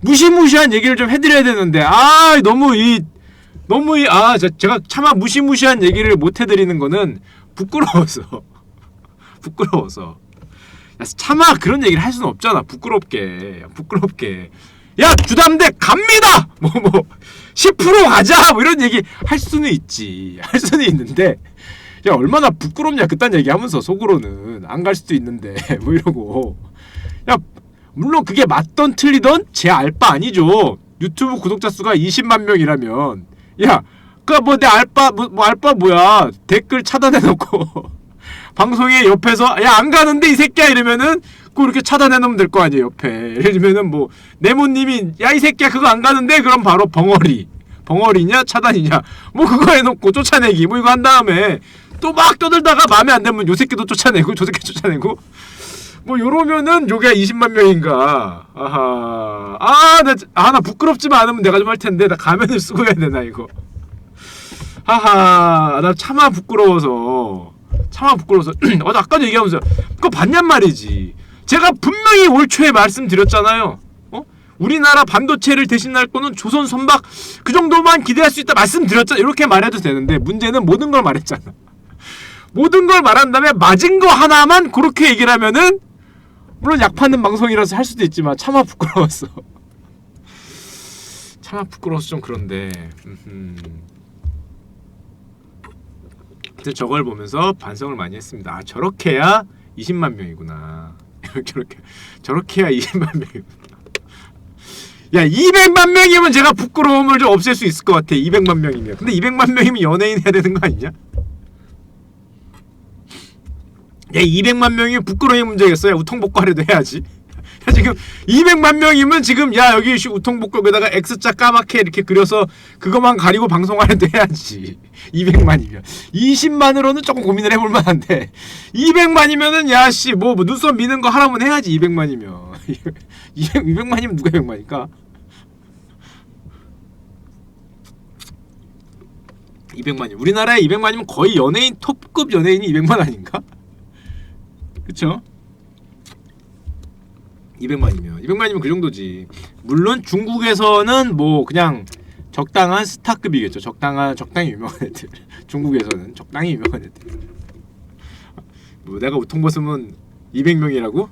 무시무시한 얘기를 좀 해드려야 되는데, 제가 차마 무시무시한 얘기를 못 해드리는 거는 부끄러워서. 야, 차마 그런 얘기를 할 수는 없잖아. 부끄럽게. 야, 주담대 갑니다! 10% 가자! 뭐 이런 얘기 할 수는 있지. 할 수는 있는데, 야, 얼마나 부끄럽냐. 그딴 얘기 하면서 속으로는. 안 갈 수도 있는데. 뭐 이러고. 야, 물론 그게 맞던 틀리던 제 알바 아니죠. 유튜브 구독자 수가 20만 명이라면. 야, 내 알바, 알바 뭐야. 댓글 차단해놓고. 방송에 옆에서, 야, 안 가는데 이 새끼야! 이러면은, 꼭 이렇게 차단해놓으면 될 거 아니에요, 옆에. 예를 들면은 네모님이, 야, 이 새끼야, 그거 안 가는데? 그럼 바로 벙어리냐? 차단이냐? 그거 해놓고 쫓아내기. 이거 한 다음에, 또 막 떠들다가 마음에 안 들면 요 새끼도 쫓아내고, 저 새끼 쫓아내고. 요러면은, 요게 20만 명인가. 아하. 나 부끄럽지만 않으면 내가 좀 할 텐데, 나 가면을 쓰고 해야 되나, 이거. 하하. 나 차마 부끄러워서. 아까도 얘기하면서 그거 봤냔 말이지. 제가 분명히 올 초에 말씀드렸잖아요. 우리나라 반도체를 대신할 거는 조선 선박 그 정도만 기대할 수 있다 말씀드렸잖아. 이렇게 말해도 되는데 문제는 모든 걸 말했잖아. 모든 걸 말한 다음에 맞은 거 하나만 그렇게 얘기를 하면은, 물론 약 파는 방송이라서 할 수도 있지만 차마 부끄러워서 좀 그런데. 저걸 보면서 반성을 많이 했습니다. 아, 저렇게 해야 20만 명이구나. 저렇게 해야 20만 명이구나. 야, 200만 명이면 제가 부끄러움을 좀 없앨 수 있을 것 같아. 200만 명이면. 근데 200만 명이면 연예인 해야 되는 거 아니냐? 야, 200만 명이면 부끄러움이 문제겠어. 야, 우통복과라도 해야지. 지금 200만 명이면 지금 야 여기 우통복격에다가 X자 까맣게 이렇게 그려서 그것만 가리고 방송하는데 해야지. 200만이면 20만으로는 조금 고민을 해볼 만한데 200만이면은 야씨 뭐 눈썹 미는 거 하라면 해야지. 200만이면 200만이면 누가 100만일까? 200만이 우리나라에 200만이면 거의 연예인 톱급 연예인이 200만 아닌가? 그쵸? 200만이면 그 정도지. 물론 중국에서는 뭐 그냥 적당한 스타급이겠죠. 적당히 유명한 애들. 중국에서는 적당히 유명한 애들. 뭐 내가 우통 벗으면 200명이라고?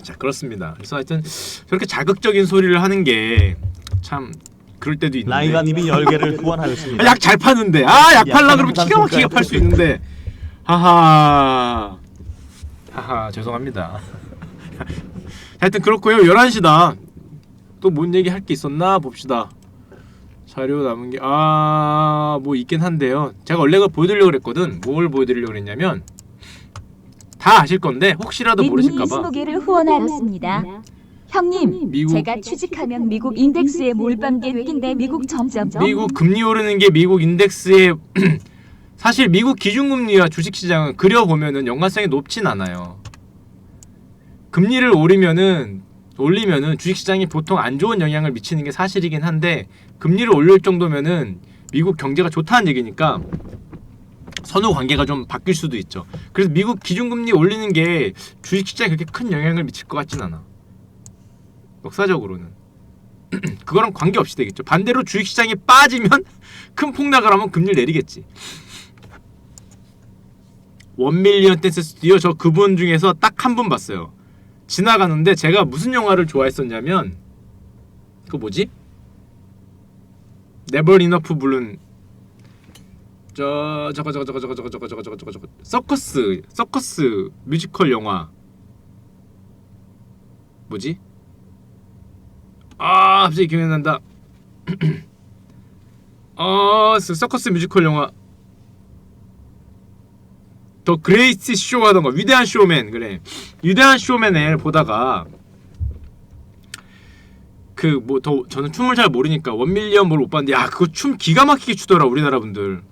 자, 그렇습니다. 그래서 하여튼 저렇게 자극적인 소리를 하는 게 참 그럴 때도 있는데. 라이가님이 10개를 후원하였습니다. 약 잘 파는데. 약 팔라 그러면 기가 막히게 팔 수 있는데. 하하 죄송합니다. 하여튼 그렇고요. 11시다. 또 뭔 얘기 할 게 있었나 봅시다. 자료 남은 게 뭐 있긴 한데요. 제가 원래 그거 보여드리려고 그랬거든. 뭘 보여드리려고 그랬냐면 다 아실 건데 혹시라도 모르실까봐 20개를 후원하였습니다. 형님, 미국- 제가 취직하면 미국 인덱스에 몰빵 계획인데 미국 점점점. 미국 금리 오르는 게 미국 인덱스에 사실 미국 기준금리와 주식시장은 그려보면은 연관성이 높진 않아요. 금리를 올리면은 주식시장이 보통 안 좋은 영향을 미치는 게 사실이긴 한데 금리를 올릴 정도면은 미국 경제가 좋다는 얘기니까 선후 관계가 좀 바뀔 수도 있죠. 그래서 미국 기준금리 올리는 게 주식시장에 그렇게 큰 영향을 미칠 것 같진 않아. 역사적으로는 그거랑 관계없이 되겠죠. 반대로 주식시장이 빠지면 큰 폭락을 하면 금리를 내리겠지. 1밀리언 댄스 스튜디오 저 그분 중에서 딱 한 분 봤어요. 지나가는데 제가 무슨 영화를 좋아했었냐면 그 뭐지? 네버 이너프 부른 저거 서커스 뮤지컬 영화 뭐지? 갑자기 기억이 안 난다. 서커스 뮤지컬 영화 더 그레이트 쇼 하던가 위대한 쇼맨. 그래, 위대한 쇼맨을 보다가 그 뭐 더 저는 춤을 잘 모르니까 1밀리언 뭘 못 봤는데 야 그거 춤 기가 막히게 추더라. 우리나라 분들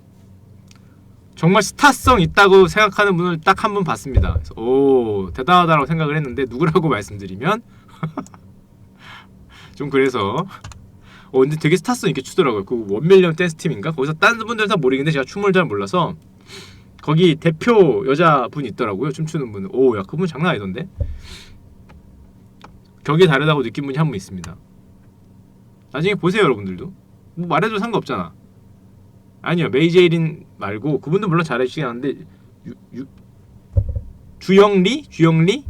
정말 스타성 있다고 생각하는 분을 딱 한 분 봤습니다. 그래서 오 대단하다라고 생각을 했는데 누구라고 말씀드리면 좀 그래서 근데 되게 스타성 있게 추더라고요. 그 1밀리언 댄스 팀인가? 거기서 다른 분들은 다 모르겠는데 제가 춤을 잘 몰라서 거기 대표 여자분 있더라고요. 춤추는 분은. 야 그분 장난 아니던데. 격이 다르다고 느낀 분이 한 분 있습니다. 나중에 보세요 여러분들도. 뭐 말해도 상관없잖아. 아니요 메이제이린 말고 그분도 물론 잘해주시긴 하는데 주영리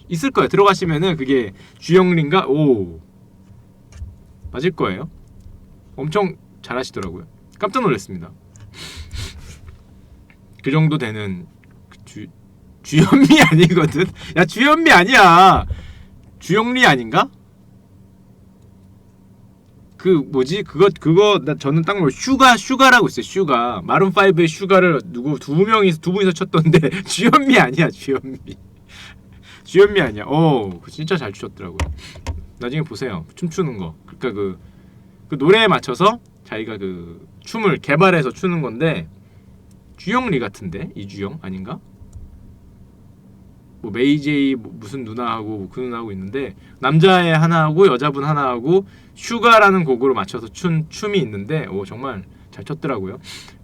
있을 거예요. 들어가시면은 그게 주영리인가? 맞을 거예요. 엄청 잘하시더라고요. 깜짝 놀랐습니다. 그 정도 되는 주현미 아니거든. 야 주현미 아니야. 주영리 아닌가? 그 뭐지? 그거 저는 딱 슈가라고 있어요. 슈가. 마룬 5의 슈가를 두 분이서 쳤던데 주현미 아니야. 주현미 아니야. 그 진짜 잘 추셨더라고요. 나중에 보세요. 춤추는 거. 그러니까 그 노래에 맞춰서 자기가 그 춤을 개발해서 추는 건데 주영리 같은데 이주영 아닌가? 뭐 메이제이 무슨 누나하고 그 누나하고 있는데 남자애 하나하고 여자분 하나하고 슈가라는 곡으로 맞춰서 춘 춤이 있는데 정말 잘 췄더라고요.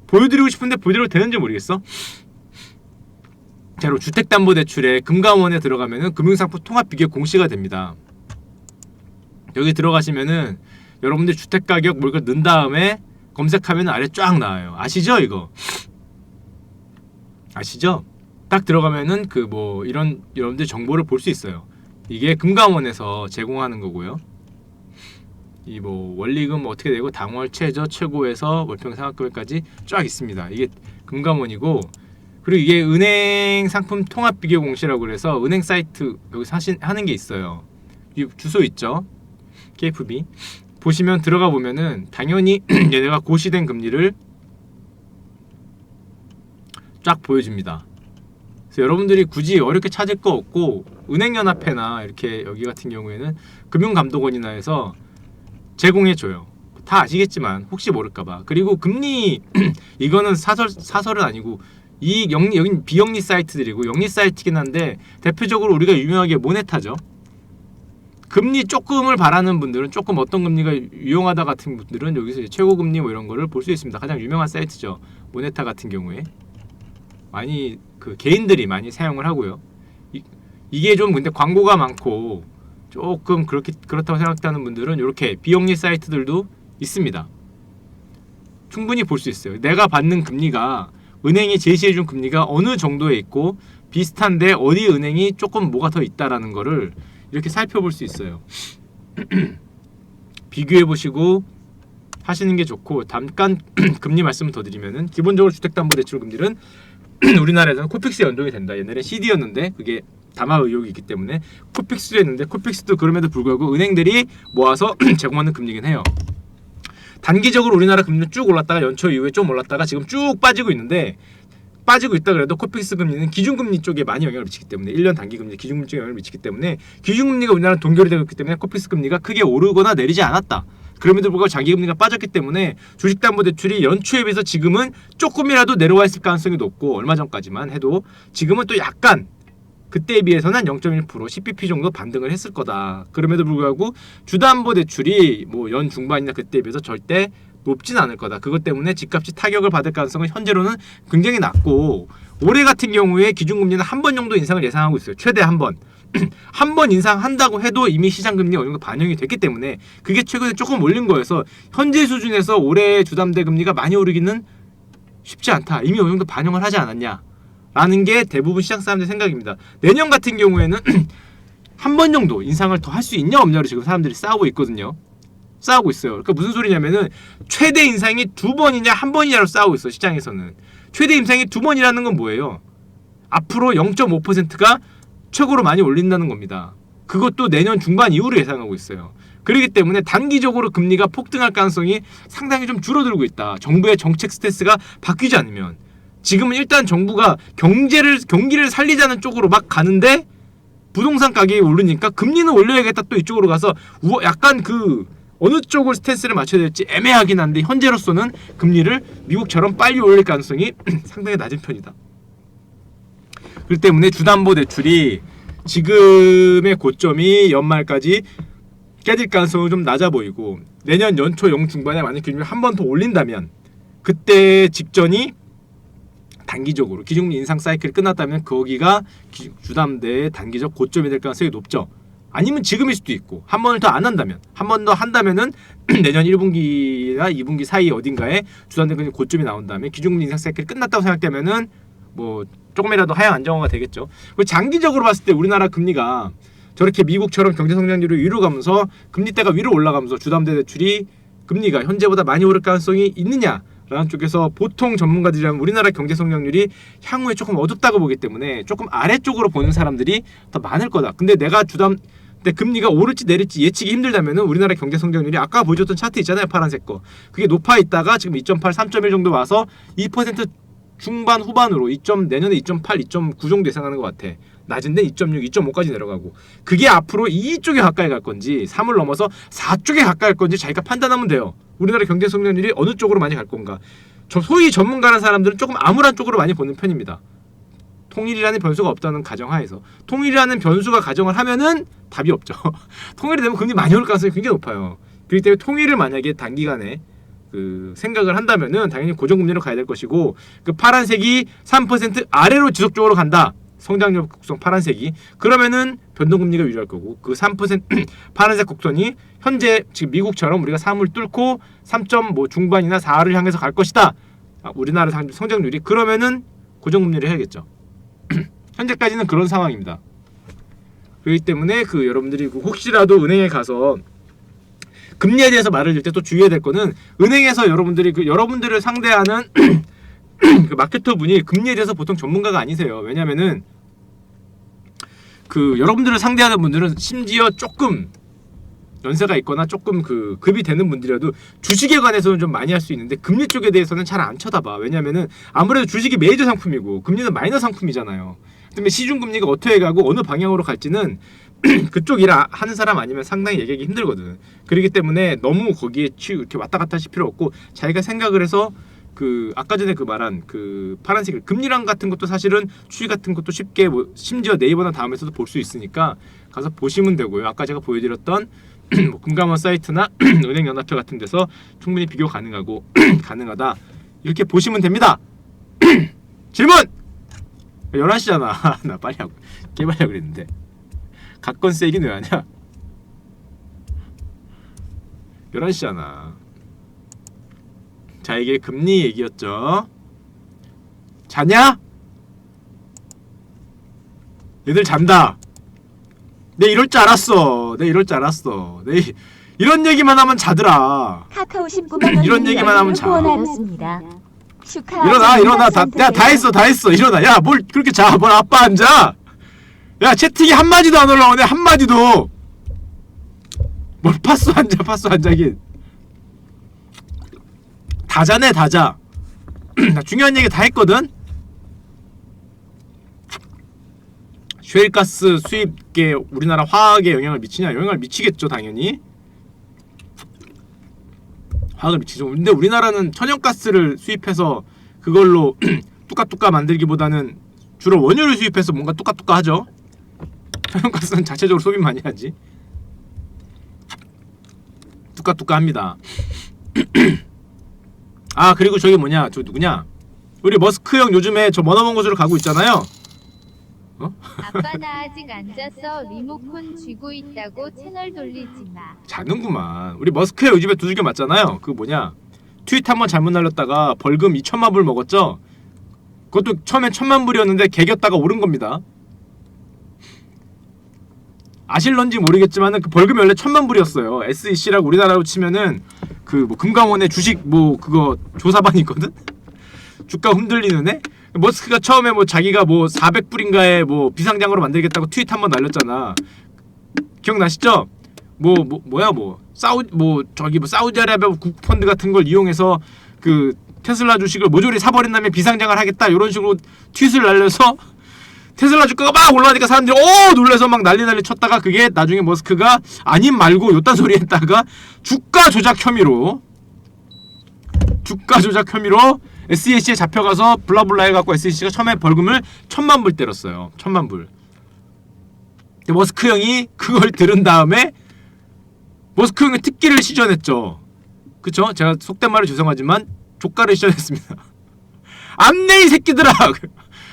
보여드리고 싶은데 보여드려도 되는지 모르겠어. 자로 주택담보대출에 금감원에 들어가면은 금융상품 통합비교 공시가 됩니다. 여기 들어가시면은 여러분들 주택가격 뭘 넣은 다음에 검색하면 아래 쫙 나와요. 아시죠 이거? 아시죠? 딱 들어가면은 그 뭐 이런 여러분들 정보를 볼 수 있어요. 이게 금감원에서 제공하는 거고요. 이 뭐 원리금 어떻게 되고 당월 최저 최고에서 월평 상환금액까지 쫙 있습니다. 이게 금감원이고 그리고 이게 은행 상품 통합 비교 공시라고 그래서 은행 사이트 여기서 하는 게 있어요. 이 주소 있죠? KFB 보시면 들어가 보면은 당연히 얘네가 고시된 금리를 쫙 보여줍니다. 그래서 여러분들이 굳이 어렵게 찾을 거 없고 은행연합회나 이렇게 여기 같은 경우에는 금융감독원이나 해서 제공해줘요. 다 아시겠지만 혹시 모를까봐. 그리고 금리 이거는 사설은 아니고 이 여기 비영리 사이트들이고 영리 사이트긴 한데 대표적으로 우리가 유명하게 모네타죠. 금리 조금을 바라는 분들은 조금 어떤 금리가 유용하다 같은 분들은 여기서 이제 최고 금리 뭐 이런 거를 볼 수 있습니다. 가장 유명한 사이트죠. 모네타 같은 경우에 많이 그 개인들이 많이 사용을 하고요. 이게 좀 근데 광고가 많고 조금 그렇다고 생각하는 분들은 이렇게 비영리 사이트들도 있습니다. 충분히 볼 수 있어요. 내가 받는 금리가 은행이 제시해준 금리가 어느 정도에 있고 비슷한데 어디 은행이 조금 뭐가 더 있다라는 거를 이렇게 살펴볼 수 있어요. 비교해 보시고 하시는 게 좋고 잠깐 금리 말씀을 더 드리면은 기본적으로 주택담보대출 금리는 우리나라에서는 코픽스 연동이 된다. 옛날에 CD였는데 그게 담화 의혹이 있기 때문에 코픽스도 했는데 코픽스도 그럼에도 불구하고 은행들이 모아서 제공하는 금리긴 해요. 단기적으로 우리나라 금리는 쭉 올랐다가 연초 이후에 좀 올랐다가 지금 쭉 빠지고 있는데 빠지고 있다 그래도 코픽스 금리는 기준금리 쪽에 많이 영향을 미치기 때문에 1년 단기금리 기준금리 쪽에 영향을 미치기 때문에 기준금리가 우리나라는 동결이 되고 있기 때문에 코픽스 금리가 크게 오르거나 내리지 않았다. 그럼에도 불구하고 장기금리가 빠졌기 때문에 주식담보대출이 연초에 비해서 지금은 조금이라도 내려와 있을 가능성이 높고 얼마 전까지만 해도 지금은 또 약간 그때에 비해서는 0.1% 10bp 정도 반등을 했을 거다. 그럼에도 불구하고 주담보대출이 뭐 연 중반이나 그때에 비해서 절대 높진 않을 거다. 그것 때문에 집값이 타격을 받을 가능성은 현재로는 굉장히 낮고 올해 같은 경우에 기준금리는 한 번 정도 인상을 예상하고 있어요. 최대 한 번. 한 번 인상한다고 해도 이미 시장금리가 어느 정도 반영이 됐기 때문에 그게 최근에 조금 올린 거여서 현재 수준에서 올해 주담대 금리가 많이 오르기는 쉽지 않다. 이미 어느 정도 반영을 하지 않았냐 라는 게 대부분 시장 사람들의 생각입니다. 내년 같은 경우에는 한 번 정도 인상을 더 할 수 있냐 없냐로 지금 사람들이 싸우고 있거든요. 싸우고 있어요. 그러니까 무슨 소리냐면은 최대 인상이 2번이냐 1번이냐로 싸우고 있어. 시장에서는 최대 인상이 2번이라는 건 뭐예요? 앞으로 0.5%가 최고로 많이 올린다는 겁니다. 그것도 내년 중반 이후로 예상하고 있어요. 그렇기 때문에 단기적으로 금리가 폭등할 가능성이 상당히 좀 줄어들고 있다. 정부의 정책 스탠스가 바뀌지 않으면. 지금은 일단 정부가 경기를 살리자는 쪽으로 막 가는데 부동산 가격이 오르니까 금리는 올려야겠다 또 이쪽으로 가서 약간 그 어느 쪽을 스탠스를 맞춰야 될지 애매하긴 한데 현재로서는 금리를 미국처럼 빨리 올릴 가능성이 상당히 낮은 편이다. 그렇기 때문에 주담보대출이 지금의 고점이 연말까지 깨질 가능성은 좀 낮아 보이고 내년 연초 영중반에 만약 기준금리 한 번 더 올린다면 그때 직전이 단기적으로 기준금리 인상 사이클이 끝났다면 거기가 주담대의 단기적 고점이 될 가능성이 높죠. 아니면 지금일 수도 있고 한 번을 더 안 한다면 한 번 더 한다면은 내년 1분기나 2분기 사이 어딘가에 주담대 금리 고점이 나온 다음에 기준금리 인상 사이클이 끝났다고 생각되면은 뭐 조금이라도 하향 안정화가 되겠죠. 그리고 장기적으로 봤을 때 우리나라 금리가 저렇게 미국처럼 경제 성장률이 위로 가면서 금리대가 위로 올라가면서 주담대 대출이 금리가 현재보다 많이 오를 가능성이 있느냐라는 쪽에서 보통 전문가들이라면 우리나라 경제 성장률이 향후에 조금 어둡다고 보기 때문에 조금 아래쪽으로 보는 사람들이 더 많을 거다. 근데 내가 주담대 금리가 오를지 내릴지 예측이 힘들다면은 우리나라 경제 성장률이 아까 보여줬던 차트 있잖아요. 파란색 거. 그게 높아 있다가 지금 2.8, 3.1 정도 와서 2% 중반 후반으로 내년에 2.8, 2.9 정도 예상하는 것 같아. 낮은 데 2.6, 2.5까지 내려가고 그게 앞으로 2쪽에 가까이 갈 건지 3을 넘어서 4쪽에 가까이 갈 건지 자기가 판단하면 돼요. 우리나라 경제 성장률이 어느 쪽으로 많이 갈 건가. 소위 전문가라는 사람들은 조금 암울한 쪽으로 많이 보는 편입니다. 통일이라는 변수가 없다는 가정하에서 통일이라는 변수가 가정을 하면은 답이 없죠. 통일이 되면 금리 많이 올 가능성이 굉장히 높아요. 그렇기 때문에 통일을 만약에 단기간에 그 생각을 한다면은 당연히 고정금리로 가야 될 것이고 그 파란색이 3% 아래로 지속적으로 간다. 성장률 곡선 파란색이 그러면은 변동금리가 유리할 거고 그 3% 파란색 곡선이 현재 지금 미국처럼 우리가 3을 뚫고 3.5 중반이나 4를 향해서 갈 것이다. 우리나라 성장률이 그러면은 고정금리를 해야겠죠. 현재까지는 그런 상황입니다. 그렇기 때문에 그 여러분들이 혹시라도 은행에 가서 금리에 대해서 말을 들 때 또 주의해야 될 거는 은행에서 여러분들이 여러분들을 상대하는 그 마케터 분이 금리에 대해서 보통 전문가가 아니세요. 왜냐면은 그 여러분들을 상대하는 분들은 심지어 조금 연세가 있거나 조금 그 급이 되는 분들이라도 주식에 관해서는 좀 많이 할 수 있는데 금리 쪽에 대해서는 잘 안 쳐다봐. 왜냐면은 아무래도 주식이 메이저 상품이고 금리는 마이너 상품이잖아요. 그다음에 시중금리가 어떻게 가고 어느 방향으로 갈지는 그쪽 일 하는 사람 아니면 상당히 얘기하기 힘들거든. 그렇기 때문에 너무 거기에 이렇게 왔다 갔다 하실 필요 없고 자기가 생각을 해서 그 아까 전에 그 말한 그 파란색 금리랑 같은 것도 사실은 추이 같은 것도 쉽게 뭐 심지어 네이버나 다음에서도 볼 수 있으니까 가서 보시면 되고요. 아까 제가 보여드렸던 뭐 금감원 사이트나 은행연합회 같은 데서 충분히 비교 가능하고 가능하다 이렇게 보시면 됩니다. 질문! 11시잖아. 나 빨리 하고 깨발려 그랬는데 각건세 얘기는 왜 하냐? 11시잖아. 자, 이게 금리 얘기였죠. 자냐? 얘들 잔다. 내 이럴 줄 알았어. 이런 얘기만 하면 자더라. 카카오 19만 원 이런 얘기만 하면 자. 후원하였습니다. 축하. 일어나. 다 했어. 일어나. 야, 뭘 그렇게 자. 뭘 아빠 앉아. 야, 채팅이 한마디도 안 올라오네. 한마디도. 뭘 파스 앉아긴. 다 자네. 나 중요한 얘기 다 했거든. 셰일가스 수입에 우리나라 화학에 영향을 미치냐? 영향을 미치겠죠, 당연히. 화학을 미치죠. 근데 우리나라는 천연가스를 수입해서 그걸로 뚜까뚜까 만들기보다는 주로 원유를 수입해서 뭔가 뚜까뚜까 하죠. 천연가스는 자체적으로 소비 많이 하지. 뚜까뚜까 합니다. 아, 그리고 저기 뭐냐, 저 누구냐, 우리 머스크 형 요즘에 저 머나먼 곳으로 가고 있잖아요. 아빠 나 아직 안 잤어. 리모컨 쥐고 있다고 채널 돌리지 마. 자는구만. 우리 머스크 형 요즘에 두들겨 맞잖아요. 그 뭐냐, 트윗 한번 잘못 날렸다가 벌금 2천만 불 먹었죠. 그것도 처음엔 1,000만 불이었는데 개겼다가 오른 겁니다. 아실런지 모르겠지만은 그 벌금이 원래 1,000만 불이었어요. SEC라고 우리나라로 치면은 그 뭐 금감원의 주식 뭐 그거 조사반이 있거든. 주가 흔들리는 애. 머스크가 처음에 뭐 자기가 뭐 400불인가에 뭐 비상장으로 만들겠다고 트윗 한번 날렸잖아. 기억나시죠? 뭐야 사우디아라비아 국펀드 같은 걸 이용해서 그 테슬라 주식을 모조리 사버린 다음에 비상장을 하겠다 이런 식으로 트윗을 날려서 테슬라 주가가 막 올라가니까 사람들이 놀래서 막 난리 쳤다가 그게 나중에 머스크가 아님 말고 요딴 소리 했다가 주가 조작 혐의로 SEC에 잡혀가서 블라블라 해갖고 SEC가 처음에 벌금을 1,000만 불 때렸어요. 1,000만 불. 근데 머스크 형이 그걸 들은 다음에 머스크 형의 특기를 시전했죠. 그쵸? 제가 속된 말을 죄송하지만 조가를 시전했습니다. 안 내 이 새끼들아!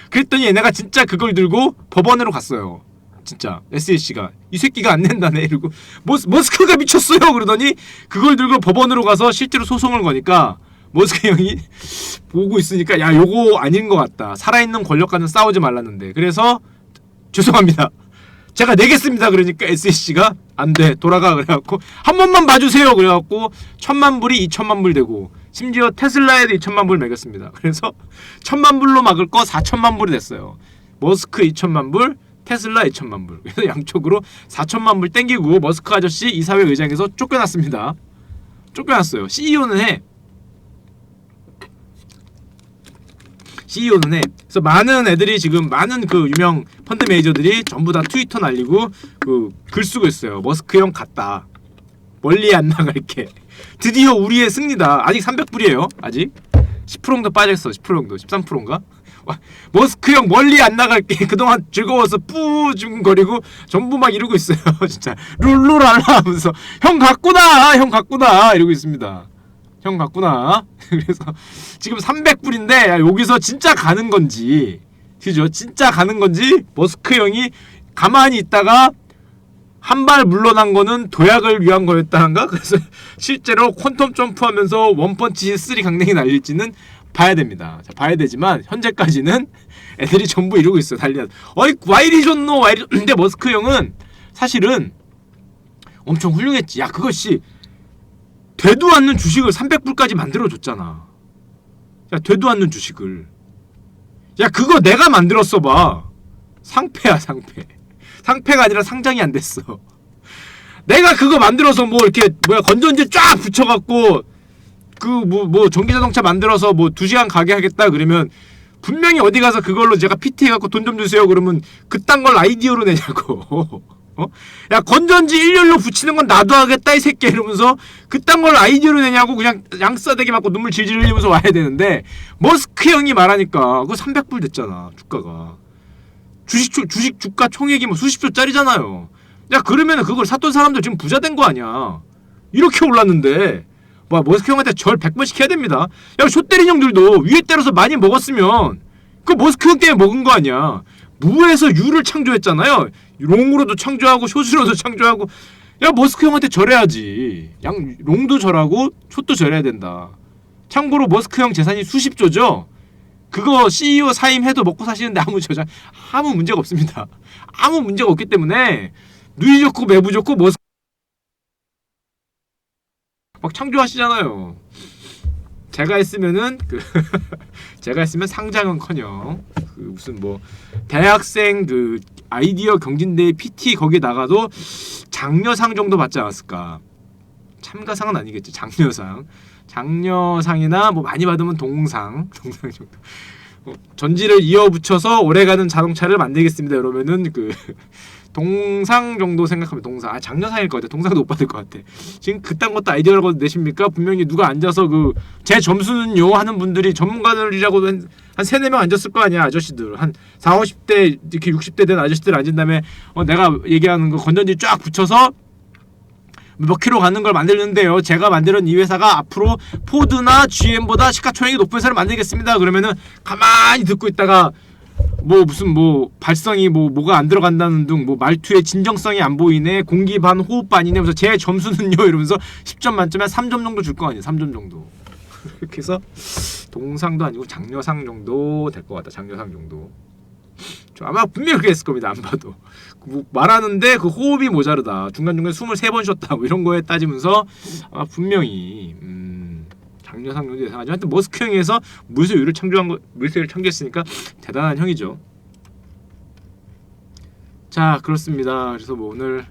그랬더니 얘네가 진짜 그걸 들고 법원으로 갔어요. 진짜 SEC가 이 새끼가 안 낸다네 이러고 머스크가 미쳤어요 그러더니 그걸 들고 법원으로 가서 실제로 소송을 거니까 머스크 형이 보고 있으니까 야 요거 아닌 것 같다. 살아있는 권력과는 싸우지 말랐는데 그래서 죄송합니다. 제가 내겠습니다. 그러니까 SEC가 안 돼 돌아가 그래갖고 한 번만 봐주세요 그래갖고 1,000만 불이 2,000만 불 되고 심지어 테슬라에도 2,000만 불 매겼습니다. 그래서 1,000만 불로 막을 거 4,000만 불이 됐어요. 머스크 2,000만 불, 테슬라 2,000만 불. 그래서 양쪽으로 4,000만 불 땡기고 머스크 아저씨 이사회 의장에서 쫓겨났습니다. 쫓겨났어요. CEO는 해. 그래서 많은 애들이 지금 많은 그 유명 펀드 매니저들이 전부 다 트위터 날리고 그 글 쓰고 있어요. 머스크 형 갔다. 멀리 안 나갈게. 드디어 우리의 승리다. 아직 300불이에요. 아직 10% 정도 빠졌어. 10% 정도. 13%인가? 머스크 형 멀리 안 나갈게. 그동안 즐거워서 뿌중거리고 전부 막 이러고 있어요. 진짜 룰루랄라 하면서 형 갔구나 이러고 있습니다. 형 갔구나. 그래서 지금 300불인데 여기서 진짜 가는 건지 그죠? 진짜 가는 건지 머스크 형이 가만히 있다가 한 발 물러난 거는 도약을 위한 거였다는가? 그래서 실제로 퀀텀 점프하면서 원펀치 3 강냉이 날릴지는 봐야 됩니다. 자, 봐야 되지만 현재까지는 애들이 전부 이러고 있어. 난리야. 어이 와이리 존노 와이리. 근데 머스크 형은 사실은 엄청 훌륭했지. 야 그것이 되도 않는 주식을 300불까지 만들어줬잖아. 야 되도 않는 주식을. 야 그거 내가 만들었어 봐. 상패야 상패. 상패가 아니라 상장이 안 됐어. 내가 그거 만들어서 뭐 이렇게 뭐야 건전지 쫙 붙여갖고 그 뭐 전기자동차 만들어서 뭐 2시간 가게 하겠다 그러면 분명히 어디 가서 그걸로 제가 PT 해갖고 돈 좀 주세요 그러면 그딴 걸 아이디어로 내냐고. 어? 야 건전지 일렬로 붙이는 건 나도 하겠다 이 새끼 이러면서 그딴 걸 아이디어로 내냐고 그냥 양싸대기 맞고 눈물 질질 흘리면서 와야 되는데 머스크 형이 말하니까 그거 300불 됐잖아 주가가. 주식 주가 총액이 뭐 수십조짜리잖아요. 야 그러면은 그걸 샀던 사람들 지금 부자 된 거 아니야. 이렇게 올랐는데 뭐 머스크 형한테 절 100번씩 해야 됩니다. 야 숏때린 형들도 위에 때려서 많이 먹었으면 그 머스크 형 때문에 먹은 거 아니야. 무에서 유를 창조했잖아요. 롱으로도 창조하고 숏으로도 창조하고. 야 머스크 형한테 절해야지. 롱도 절하고 숏도 절해야 된다. 참고로 머스크 형 재산이 수십조죠. 그거 CEO 사임해도 먹고 사시는데 아무 문제가 없습니다. 아무 문제가 없기 때문에 누이 좋고 매부 좋고 머스크 막 창조하시잖아요. 제가 했으면은 제가 했으면 상장은커녕 그 무슨 뭐 대학생 그 아이디어 경진대회 PT 거기 나가도 장려상 정도 받지 않았을까. 참가상은 아니겠지. 장려상이나 뭐 많이 받으면 동상 정도. 전지를 이어붙여서 오래가는 자동차를 만들겠습니다. 이러면은 그 동상 정도 생각하면 동상. 장려상일 것 같아. 동상도 못 받을 것 같아. 지금 그딴 것도 아이디어라고 내십니까? 분명히 누가 앉아서 그 제 점수는요 하는 분들이 전문가들이라고 한 3-4명 앉았을 거 아니야. 아저씨들 한 40-50대 이렇게 60대 된 아저씨들 앉은 다음에 내가 얘기하는 거 건전지 쫙 붙여서 몇 킬로 가는 걸 만들는데요. 제가 만드는 이 회사가 앞으로 포드나 GM보다 시가총액이 높은 회사를 만들겠습니다. 그러면은 가만히 듣고 있다가 무슨 발성이 뭐가 안 들어간다는 등 말투의 진정성이 안 보이네. 공기 반 호흡 반이네. 그래서 제 점수는요 이러면서 10점 만점에 3점 정도 줄 거 아니에요. 3점 정도. 이렇게 해서 동상도 아니고 장려상 정도 될 것 같다. 장려상 정도. 아마 분명히 그랬을 겁니다. 안 봐도 말하는데 그 호흡이 모자르다. 중간중간 숨을 3번 쉬었다. 이런 거에 따지면서 아마 분명히 장려상 정도 예상하죠. 하여튼 머스크 형에서 물소유를 창조했으니까 대단한 형이죠. 자 그렇습니다. 그래서 오늘